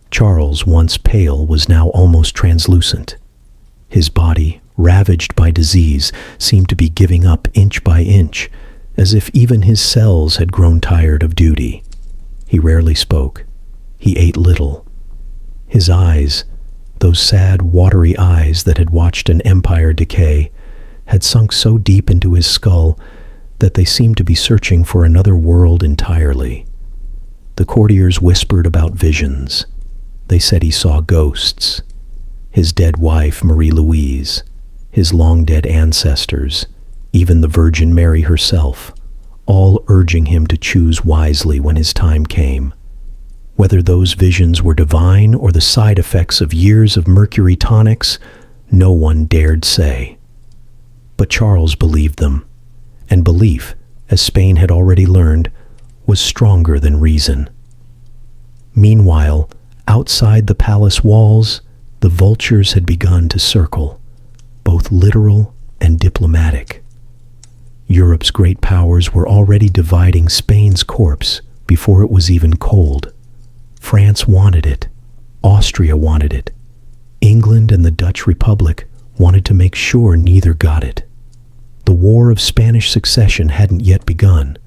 Charles, once pale, was now almost translucent. His body, ravaged by disease, seemed to be giving up inch by inch, as if even his cells had grown tired of duty. He rarely spoke. He ate little. His eyes, those sad, watery eyes that had watched an empire decay, had sunk so deep into his skull that they seemed to be searching for another world entirely. The courtiers whispered about visions. They said he saw ghosts. His dead wife, Marie-Louise, his long-dead ancestors, even the Virgin Mary herself, all urging him to choose wisely when his time came. Whether those visions were divine or the side effects of years of mercury tonics, no one dared say. But Charles believed them, and belief, as Spain had already learned, was stronger than reason. Meanwhile, outside the palace walls, the vultures had begun to circle, both literal and diplomatic. Europe's great powers were already dividing Spain's corpse before it was even cold. France wanted it. Austria wanted it. England and the Dutch Republic wanted to make sure neither got it. The War of Spanish Succession hadn't yet begun,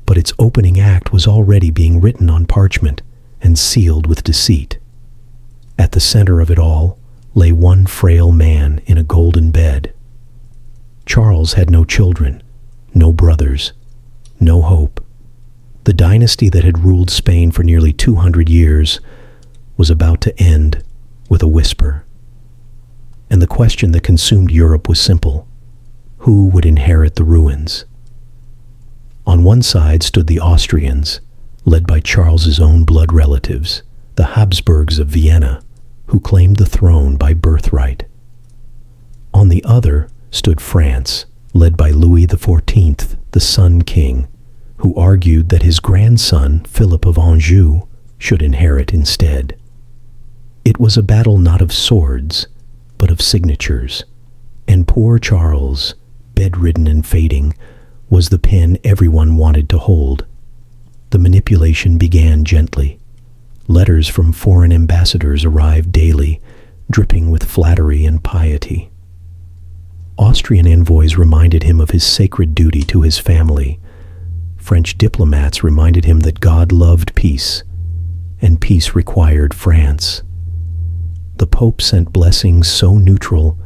but its opening act was already being written on parchment and sealed with deceit. At the center of it all lay one frail man in a golden bed. Charles had no children, no brothers, no hope. The dynasty that had ruled Spain for nearly 200 years was about to end with a whisper. And the question that consumed Europe was simple: who would inherit the ruins? On one side stood the Austrians, led by Charles's own blood relatives, the Habsburgs of Vienna, who claimed the throne by birthright. On the other stood France, led by Louis XIV, the Sun King, who argued that his grandson, Philip of Anjou, should inherit instead. It was a battle not of swords, but of signatures, and poor Charles, bedridden and fading, was the pen everyone wanted to hold. The manipulation began gently. Letters from foreign ambassadors arrived daily, dripping with flattery and piety. Austrian envoys reminded him of his sacred duty to his family. French diplomats reminded him that God loved peace, and peace required France. The Pope sent blessings so neutral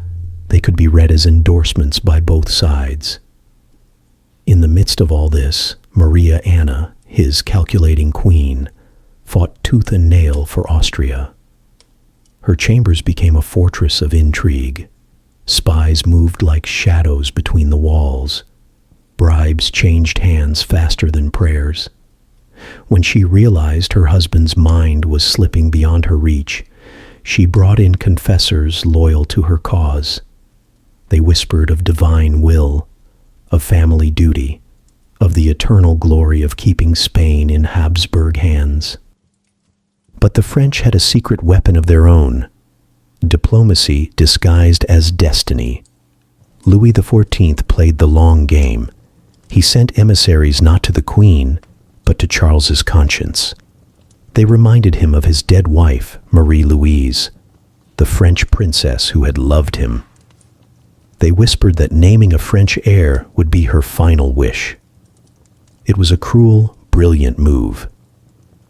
they could be read as endorsements by both sides. In the midst of all this, Maria Anna, his calculating queen, fought tooth and nail for Austria. Her chambers became a fortress of intrigue. Spies moved like shadows between the walls. Bribes changed hands faster than prayers. When she realized her husband's mind was slipping beyond her reach, she brought in confessors loyal to her cause. They whispered of divine will, of family duty, of the eternal glory of keeping Spain in Habsburg hands. But the French had a secret weapon of their own: diplomacy disguised as destiny. Louis XIV played the long game. He sent emissaries not to the Queen, but to Charles's conscience. They reminded him of his dead wife, Marie-Louise, the French princess who had loved him. They whispered that naming a French heir would be her final wish. It was a cruel, brilliant move.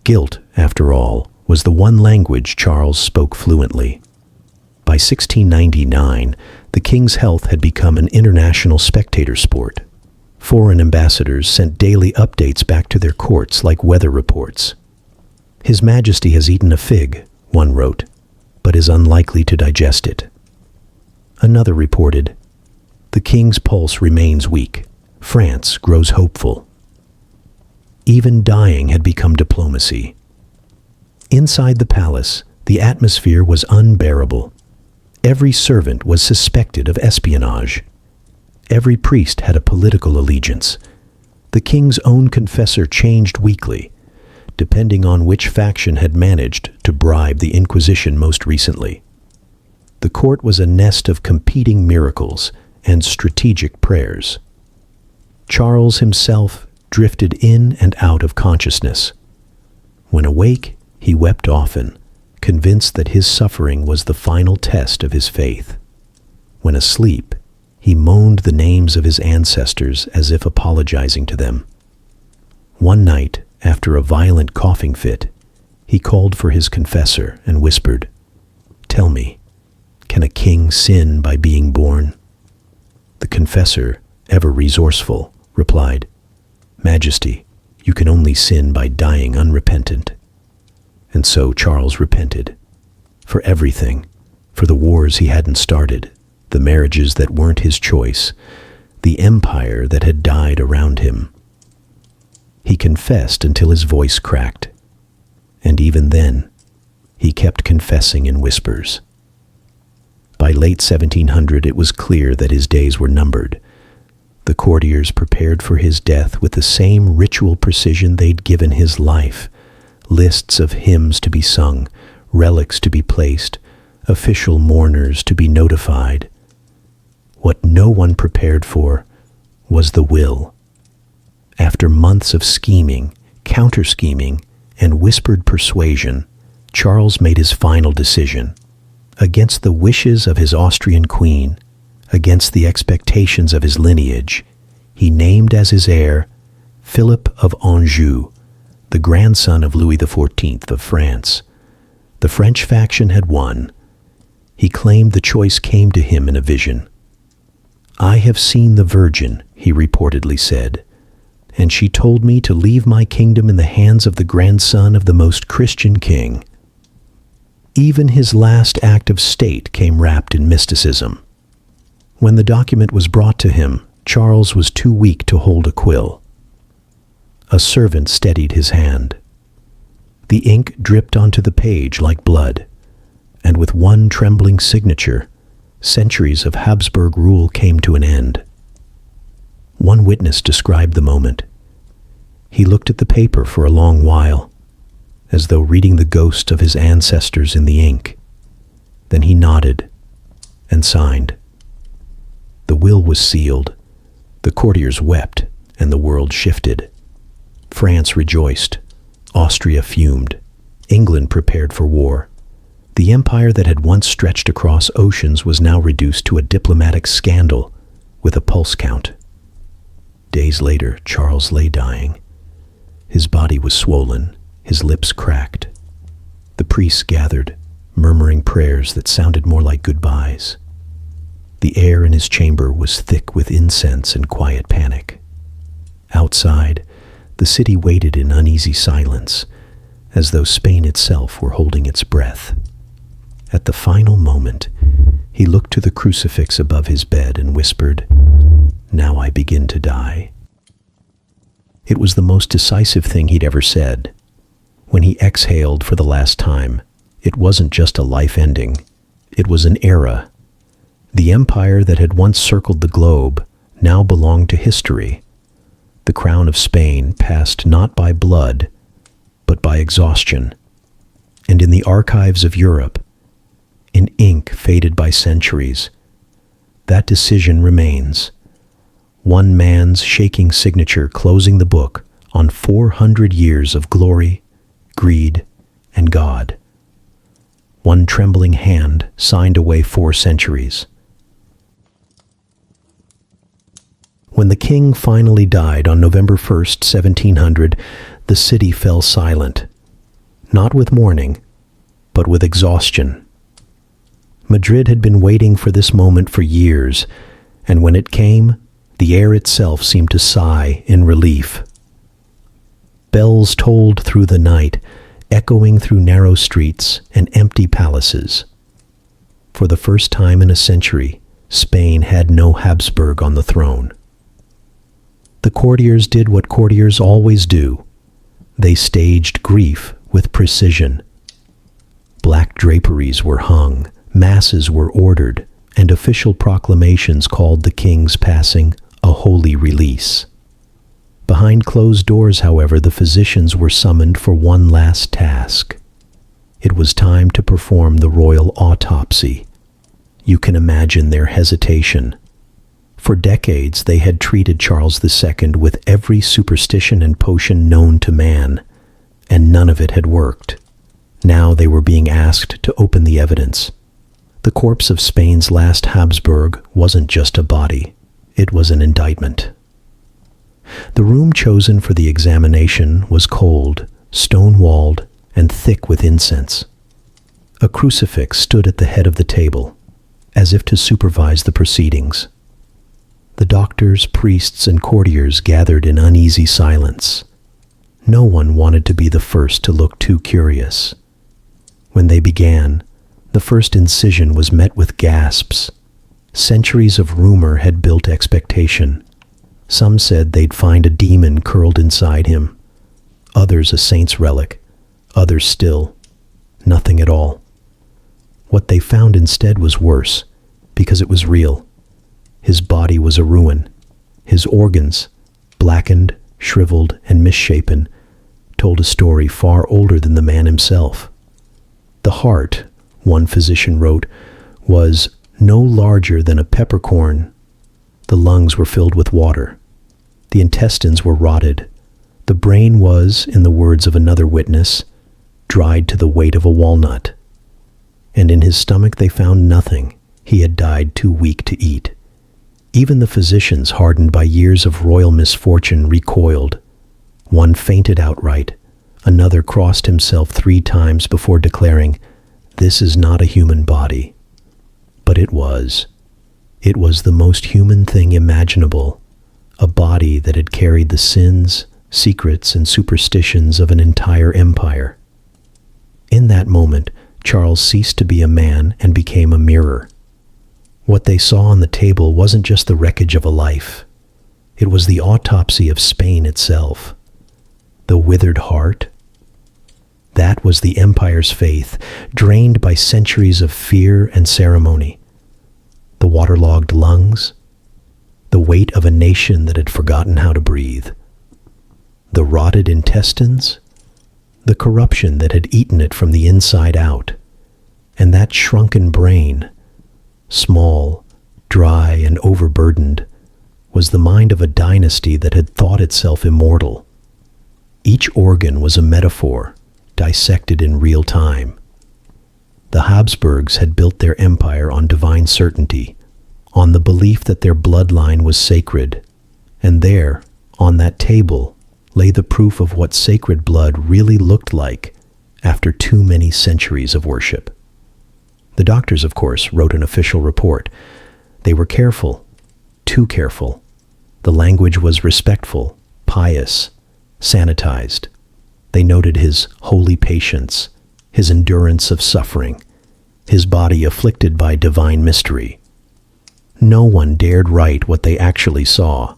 Guilt, after all, was the one language Charles spoke fluently. By 1699, the king's health had become an international spectator sport. Foreign ambassadors sent daily updates back to their courts like weather reports. "His Majesty has eaten a fig," one wrote, "but is unlikely to digest it." Another reported, "The king's pulse remains weak. France grows hopeful." Even dying had become diplomacy. Inside the palace, the atmosphere was unbearable. Every servant was suspected of espionage. Every priest had a political allegiance. The king's own confessor changed weekly, depending on which faction had managed to bribe the Inquisition most recently. The court was a nest of competing miracles and strategic prayers. Charles himself drifted in and out of consciousness. When awake, he wept often, convinced that his suffering was the final test of his faith. When asleep, he moaned the names of his ancestors as if apologizing to them. One night, after a violent coughing fit, he called for his confessor and whispered, "Tell me, can a king sin by being born?" The confessor, ever resourceful, replied, "Majesty, you can only sin by dying unrepentant." And so Charles repented. For everything, for the wars he hadn't started, the marriages that weren't his choice, the empire that had died around him. He confessed until his voice cracked. And even then, he kept confessing in whispers. By late 1700, it was clear that his days were numbered. The courtiers prepared for his death with the same ritual precision they'd given his life. Lists of hymns to be sung, relics to be placed, official mourners to be notified. What no one prepared for was the will. After months of scheming, counter-scheming, and whispered persuasion, Charles made his final decision. Against the wishes of his Austrian queen, against the expectations of his lineage, he named as his heir Philip of Anjou, the grandson of Louis XIV of France. The French faction had won. He claimed the choice came to him in a vision. "I have seen the Virgin," he reportedly said, "and she told me to leave my kingdom in the hands of the grandson of the most Christian king." Even his last act of state came wrapped in mysticism. When the document was brought to him, Charles was too weak to hold a quill. A servant steadied his hand. The ink dripped onto the page like blood, and with one trembling signature, centuries of Habsburg rule came to an end. One witness described the moment. He looked at the paper for a long while, as though reading the ghost of his ancestors in the ink. Then he nodded and signed. The will was sealed. The courtiers wept, and the world shifted. France rejoiced. Austria fumed. England prepared for war. The empire that had once stretched across oceans was now reduced to a diplomatic scandal with a pulse count. Days later, Charles lay dying. His body was swollen, his lips cracked. The priests gathered, murmuring prayers that sounded more like goodbyes. The air in his chamber was thick with incense and quiet panic. Outside, the city waited in uneasy silence, as though Spain itself were holding its breath. At the final moment, he looked to the crucifix above his bed and whispered, "Now I begin to die." It was the most decisive thing he'd ever said. When he exhaled for the last time, it wasn't just a life ending, it was an era. The empire that had once circled the globe now belonged to history. The crown of Spain passed not by blood, but by exhaustion. And in the archives of Europe, in ink faded by centuries, that decision remains. One man's shaking signature closing the book on 400 years of glory, greed, and God. One trembling hand signed away 4 centuries. When the king finally died on November 1st, 1700, the city fell silent, not with mourning, but with exhaustion. Madrid had been waiting for this moment for years, and when it came, the air itself seemed to sigh in relief. Bells tolled through the night, echoing through narrow streets and empty palaces. For the first time in a century, Spain had no Habsburg on the throne. The courtiers did what courtiers always do. They staged grief with precision. Black draperies were hung, masses were ordered, and official proclamations called the king's passing a holy release. Behind closed doors, however, the physicians were summoned for one last task. It was time to perform the royal autopsy. You can imagine their hesitation. For decades, they had treated Charles II with every superstition and potion known to man, and none of it had worked. Now they were being asked to open the evidence. The corpse of Spain's last Habsburg wasn't just a body, it was an indictment. The room chosen for the examination was cold, stone-walled, and thick with incense. A crucifix stood at the head of the table, as if to supervise the proceedings. The doctors, priests, and courtiers gathered in uneasy silence. No one wanted to be the first to look too curious. When they began, the first incision was met with gasps. Centuries of rumor had built expectation. Some said they'd find a demon curled inside him. Others a saint's relic. Others still, nothing at all. What they found instead was worse, because it was real. His body was a ruin. His organs, blackened, shriveled, and misshapen, told a story far older than the man himself. The heart, one physician wrote, was no larger than a peppercorn. The lungs were filled with water. The intestines were rotted. The brain was, in the words of another witness, dried to the weight of a walnut. And in his stomach they found nothing. He had died too weak to eat. Even the physicians, hardened by years of royal misfortune, recoiled. One fainted outright. Another crossed himself 3 times before declaring, "This is not a human body." But it was. It was the most human thing imaginable, a body that had carried the sins, secrets, and superstitions of an entire empire. In that moment, Charles ceased to be a man and became a mirror. What they saw on the table wasn't just the wreckage of a life. It was the autopsy of Spain itself. The withered heart. That was the empire's faith, drained by centuries of fear and ceremony. The waterlogged lungs. The weight of a nation that had forgotten how to breathe. The rotted intestines. The corruption that had eaten it from the inside out. And that shrunken brain, small, dry, and overburdened, was the mind of a dynasty that had thought itself immortal. Each organ was a metaphor, dissected in real time. The Habsburgs had built their empire on divine certainty, on the belief that their bloodline was sacred, and there, on that table, lay the proof of what sacred blood really looked like after too many centuries of worship. The doctors, of course, wrote an official report. They were careful, too careful. The language was respectful, pious, sanitized. They noted his holy patience, his endurance of suffering, his body afflicted by divine mystery. No one dared write what they actually saw.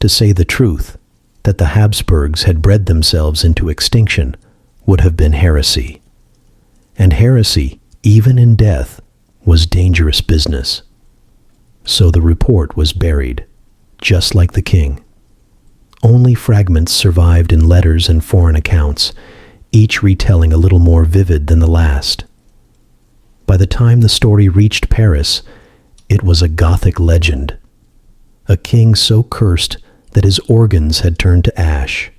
To say the truth, that the Habsburgs had bred themselves into extinction, would have been heresy. And heresy, even in death, was dangerous business. So the report was buried, just like the king. Only fragments survived in letters and foreign accounts, each retelling a little more vivid than the last. By the time the story reached Paris, it was a Gothic legend. A king so cursed that his organs had turned to ash.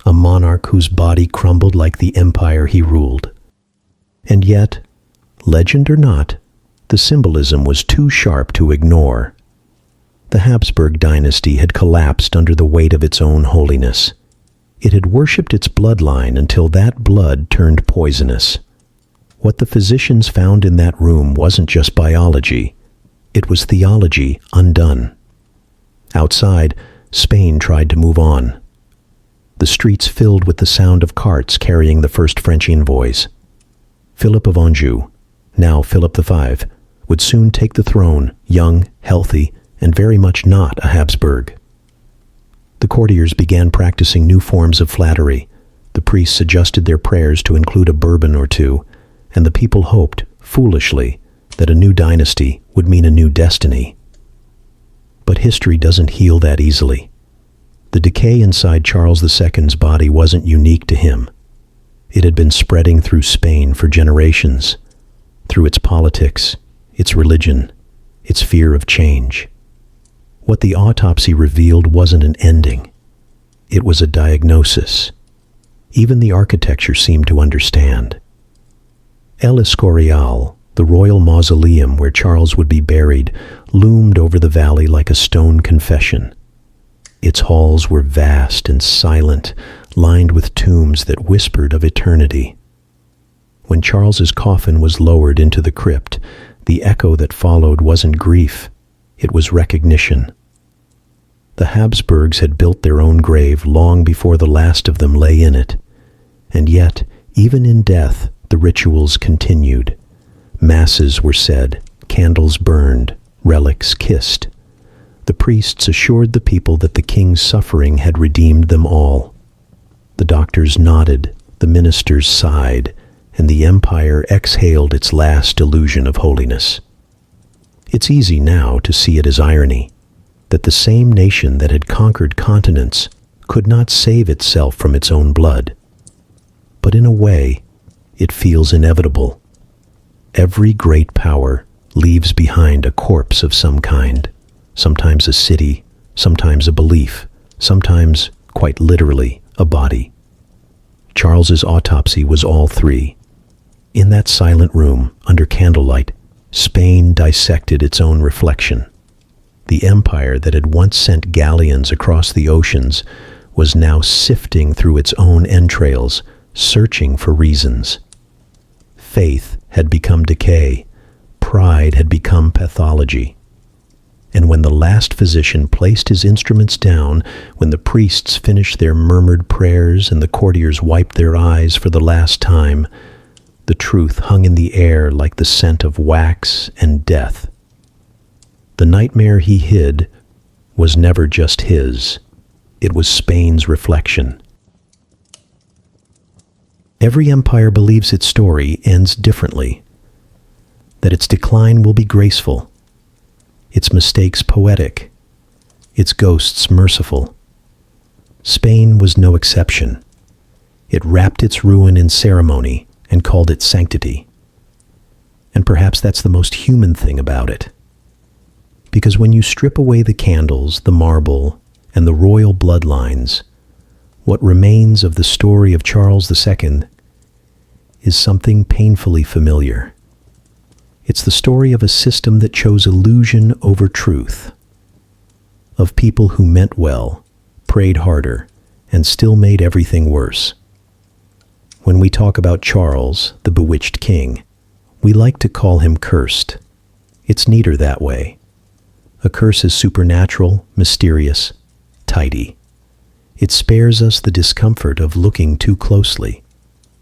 A monarch whose body crumbled like the empire he ruled. And yet, legend or not, the symbolism was too sharp to ignore. The Habsburg dynasty had collapsed under the weight of its own holiness. It had worshipped its bloodline until that blood turned poisonous. What the physicians found in that room wasn't just biology. It was theology undone. Outside, Spain tried to move on. The streets filled with the sound of carts carrying the first French envoys. Philip of Anjou, now Philip V, would soon take the throne, young, healthy, and very much not a Habsburg. The courtiers began practicing new forms of flattery. The priests adjusted their prayers to include a bourbon or two, and the people hoped, foolishly, that a new dynasty would mean a new destiny. But history doesn't heal that easily. The decay inside Charles II's body wasn't unique to him. It had been spreading through Spain for generations, through its politics, its religion, its fear of change. What the autopsy revealed wasn't an ending. It was a diagnosis. Even the architecture seemed to understand. El Escorial, the royal mausoleum where Charles would be buried, loomed over the valley like a stone confession. Its halls were vast and silent, lined with tombs that whispered of eternity. When Charles's coffin was lowered into the crypt, the echo that followed wasn't grief, it was recognition. The Habsburgs had built their own grave long before the last of them lay in it, and yet, even in death, the rituals continued. Masses were said, candles burned, relics kissed. The priests assured the people that the king's suffering had redeemed them all. The doctors nodded, the ministers sighed, and the empire exhaled its last illusion of holiness. It's easy now to see it as irony, that the same nation that had conquered continents could not save itself from its own blood. But in a way, it feels inevitable. Every great power leaves behind a corpse of some kind, sometimes a city, sometimes a belief, sometimes, quite literally, a body. Charles's autopsy was all three. In that silent room, under candlelight, Spain dissected its own reflection. The empire that had once sent galleons across the oceans was now sifting through its own entrails, searching for reasons. Faith had become decay. Pride had become pathology. And when the last physician placed his instruments down, when the priests finished their murmured prayers and the courtiers wiped their eyes for the last time, the truth hung in the air like the scent of wax and death. The nightmare he hid was never just his. It was Spain's reflection. Every empire believes its story ends differently, that its decline will be graceful, its mistakes poetic, its ghosts merciful. Spain was no exception. It wrapped its ruin in ceremony and called it sanctity. And perhaps that's the most human thing about it. Because when you strip away the candles, the marble, and the royal bloodlines, what remains of the story of Charles II is something painfully familiar. It's the story of a system that chose illusion over truth, of people who meant well, prayed harder, and still made everything worse. When we talk about Charles, the bewitched king, we like to call him cursed. It's neater that way. A curse is supernatural, mysterious, tidy. It spares us the discomfort of looking too closely.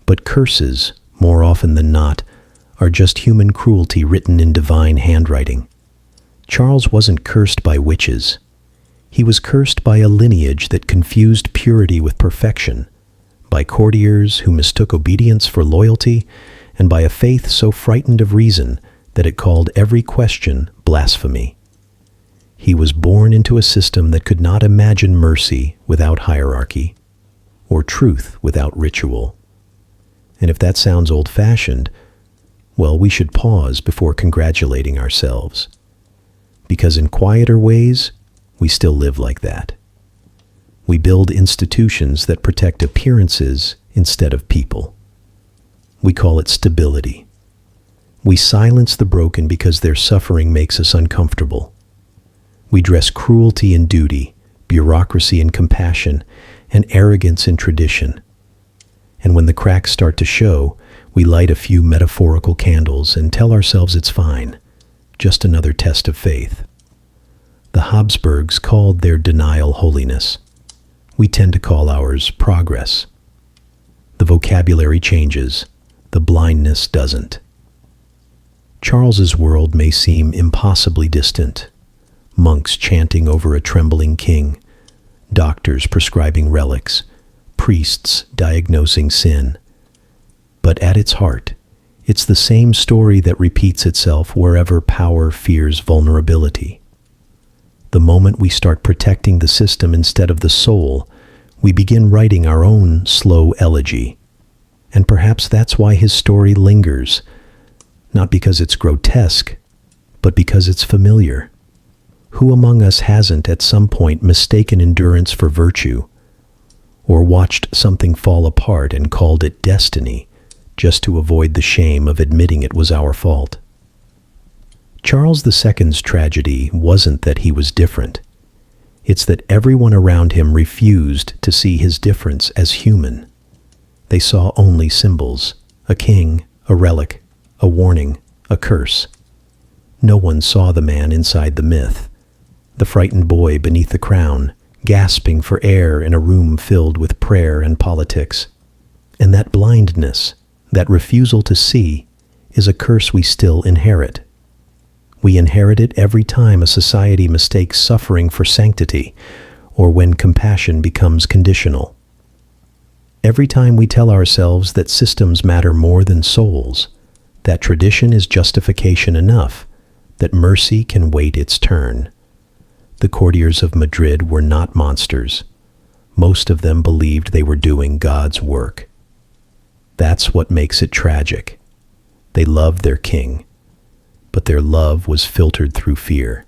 But curses, more often than not, are just human cruelty written in divine handwriting. Charles wasn't cursed by witches. He was cursed by a lineage that confused purity with perfection, by courtiers who mistook obedience for loyalty, and by a faith so frightened of reason that it called every question blasphemy. He was born into a system that could not imagine mercy without hierarchy, or truth without ritual. And if that sounds old-fashioned, well, we should pause before congratulating ourselves. Because in quieter ways, we still live like that. We build institutions that protect appearances instead of people. We call it stability. We silence the broken because their suffering makes us uncomfortable. We dress cruelty in duty, bureaucracy in compassion, and arrogance in tradition. And when the cracks start to show, we light a few metaphorical candles and tell ourselves it's fine, just another test of faith. The Habsburgs called their denial holiness. We tend to call ours progress. The vocabulary changes, the blindness doesn't. Charles's world may seem impossibly distant. Monks chanting over a trembling king, doctors prescribing relics, priests diagnosing sin. But at its heart, it's the same story that repeats itself wherever power fears vulnerability. The moment we start protecting the system instead of the soul, we begin writing our own slow elegy. And perhaps that's why his story lingers, not because it's grotesque, but because it's familiar. Who among us hasn't at some point mistaken endurance for virtue, or watched something fall apart and called it destiny, just to avoid the shame of admitting it was our fault? Charles II's tragedy wasn't that he was different. It's that everyone around him refused to see his difference as human. They saw only symbols, a king, a relic, a warning, a curse. No one saw the man inside the myth, the frightened boy beneath the crown, gasping for air in a room filled with prayer and politics. And that blindness, that refusal to see, is a curse we still inherit. We inherit it every time a society mistakes suffering for sanctity, or when compassion becomes conditional. Every time we tell ourselves that systems matter more than souls, that tradition is justification enough, that mercy can wait its turn. The courtiers of Madrid were not monsters. Most of them believed they were doing God's work. That's what makes it tragic. They loved their king, but their love was filtered through fear.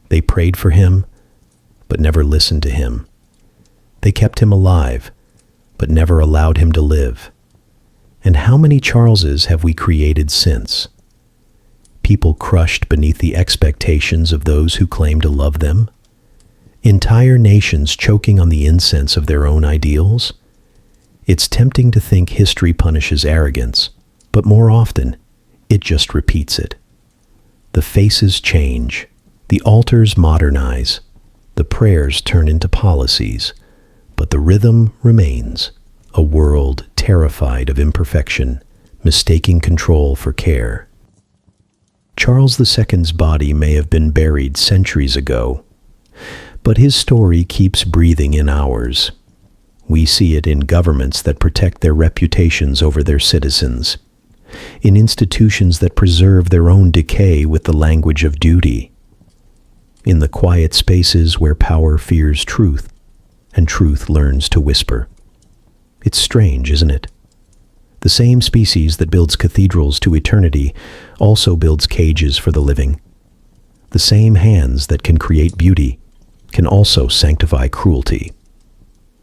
They prayed for him, but never listened to him. They kept him alive, but never allowed him to live. And how many Charleses have we created since? People crushed beneath the expectations of those who claim to love them? Entire nations choking on the incense of their own ideals? It's tempting to think history punishes arrogance, but more often, it just repeats it. The faces change, the altars modernize, the prayers turn into policies, but the rhythm remains, a world terrified of imperfection, mistaking control for care. Charles II's body may have been buried centuries ago, but his story keeps breathing in ours. We see it in governments that protect their reputations over their citizens, in institutions that preserve their own decay with the language of duty, in the quiet spaces where power fears truth and truth learns to whisper. It's strange, isn't it? The same species that builds cathedrals to eternity also builds cages for the living. The same hands that can create beauty can also sanctify cruelty.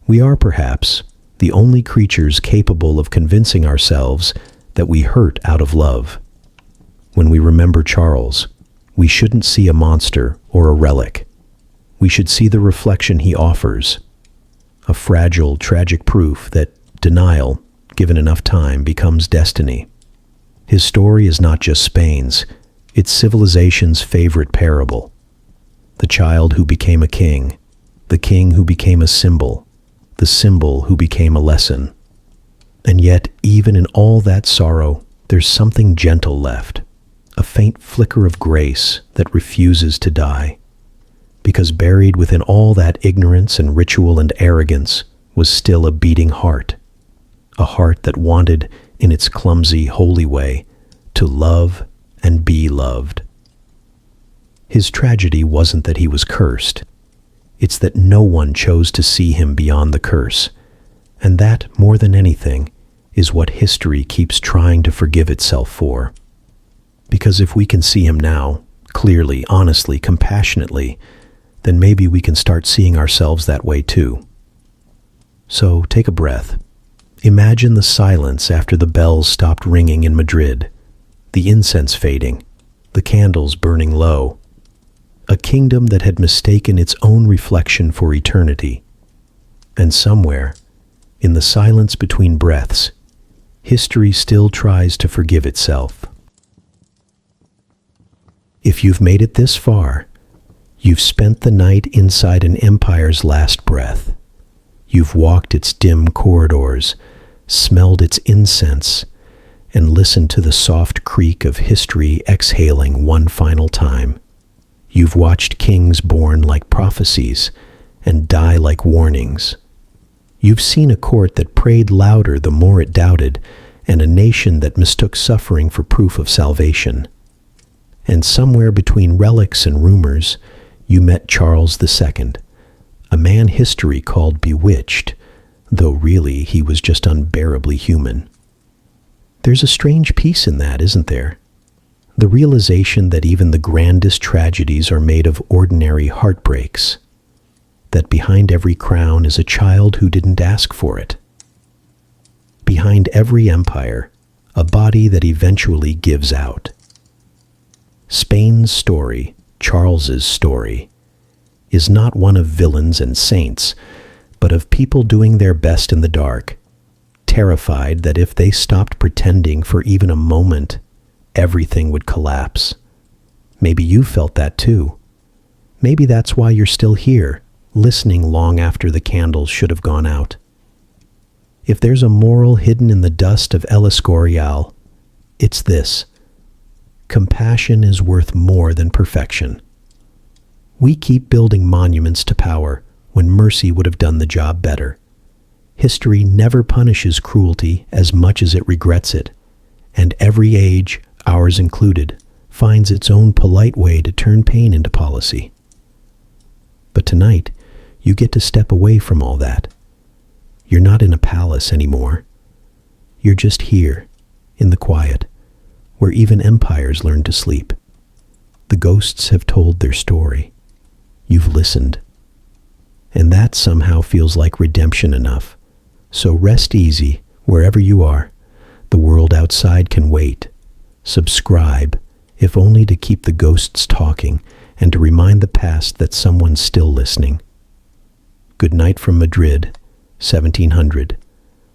We are perhaps the only creatures capable of convincing ourselves that we hurt out of love. When we remember Charles, we shouldn't see a monster or a relic. We should see the reflection he offers, a fragile, tragic proof that denial, given enough time, becomes destiny. His story is not just Spain's, it's civilization's favorite parable. The child who became a king, the king who became a symbol, the symbol who became a lesson. And yet, even in all that sorrow, there's something gentle left, a faint flicker of grace that refuses to die. Because buried within all that ignorance and ritual and arrogance was still a beating heart, a heart that wanted, in its clumsy, holy way, to love and be loved. His tragedy wasn't that he was cursed. It's that no one chose to see him beyond the curse. And that, more than anything, is what history keeps trying to forgive itself for. Because if we can see him now, clearly, honestly, compassionately, then maybe we can start seeing ourselves that way too. So take a breath. Imagine the silence after the bells stopped ringing in Madrid, the incense fading, the candles burning low. A kingdom that had mistaken its own reflection for eternity. And somewhere, in the silence between breaths, history still tries to forgive itself. If you've made it this far, you've spent the night inside an empire's last breath. You've walked its dim corridors, smelled its incense, and listened to the soft creak of history exhaling one final time. You've watched kings born like prophecies and die like warnings. You've seen a court that prayed louder the more it doubted, and a nation that mistook suffering for proof of salvation. And somewhere between relics and rumors, you met Charles II, a man history called bewitched, though really he was just unbearably human. There's a strange peace in that, isn't there? The realization that even the grandest tragedies are made of ordinary heartbreaks, that behind every crown is a child who didn't ask for it. Behind every empire, a body that eventually gives out. Spain's story, Charles's story, is not one of villains and saints, but of people doing their best in the dark, terrified that if they stopped pretending for even a moment, everything would collapse. Maybe you felt that too. Maybe that's why you're still here, listening long after the candles should have gone out. If there's a moral hidden in the dust of El Escorial, it's this: compassion is worth more than perfection. We keep building monuments to power when mercy would have done the job better. History never punishes cruelty as much as it regrets it, and every age, ours included, finds its own polite way to turn pain into policy. But tonight, you get to step away from all that. You're not in a palace anymore. You're just here, in the quiet, where even empires learn to sleep. The ghosts have told their story. You've listened. And that somehow feels like redemption enough. So rest easy wherever you are. The world outside can wait. Subscribe, if only to keep the ghosts talking and to remind the past that someone's still listening. Good night from Madrid, 1700,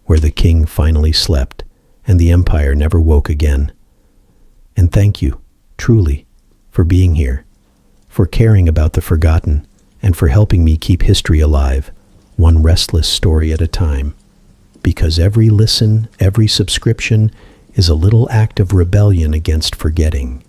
where the king finally slept and the empire never woke again. And thank you, truly, for being here, for caring about the forgotten, and for helping me keep history alive, one restless story at a time. Because every listen, every subscription is a little act of rebellion against forgetting.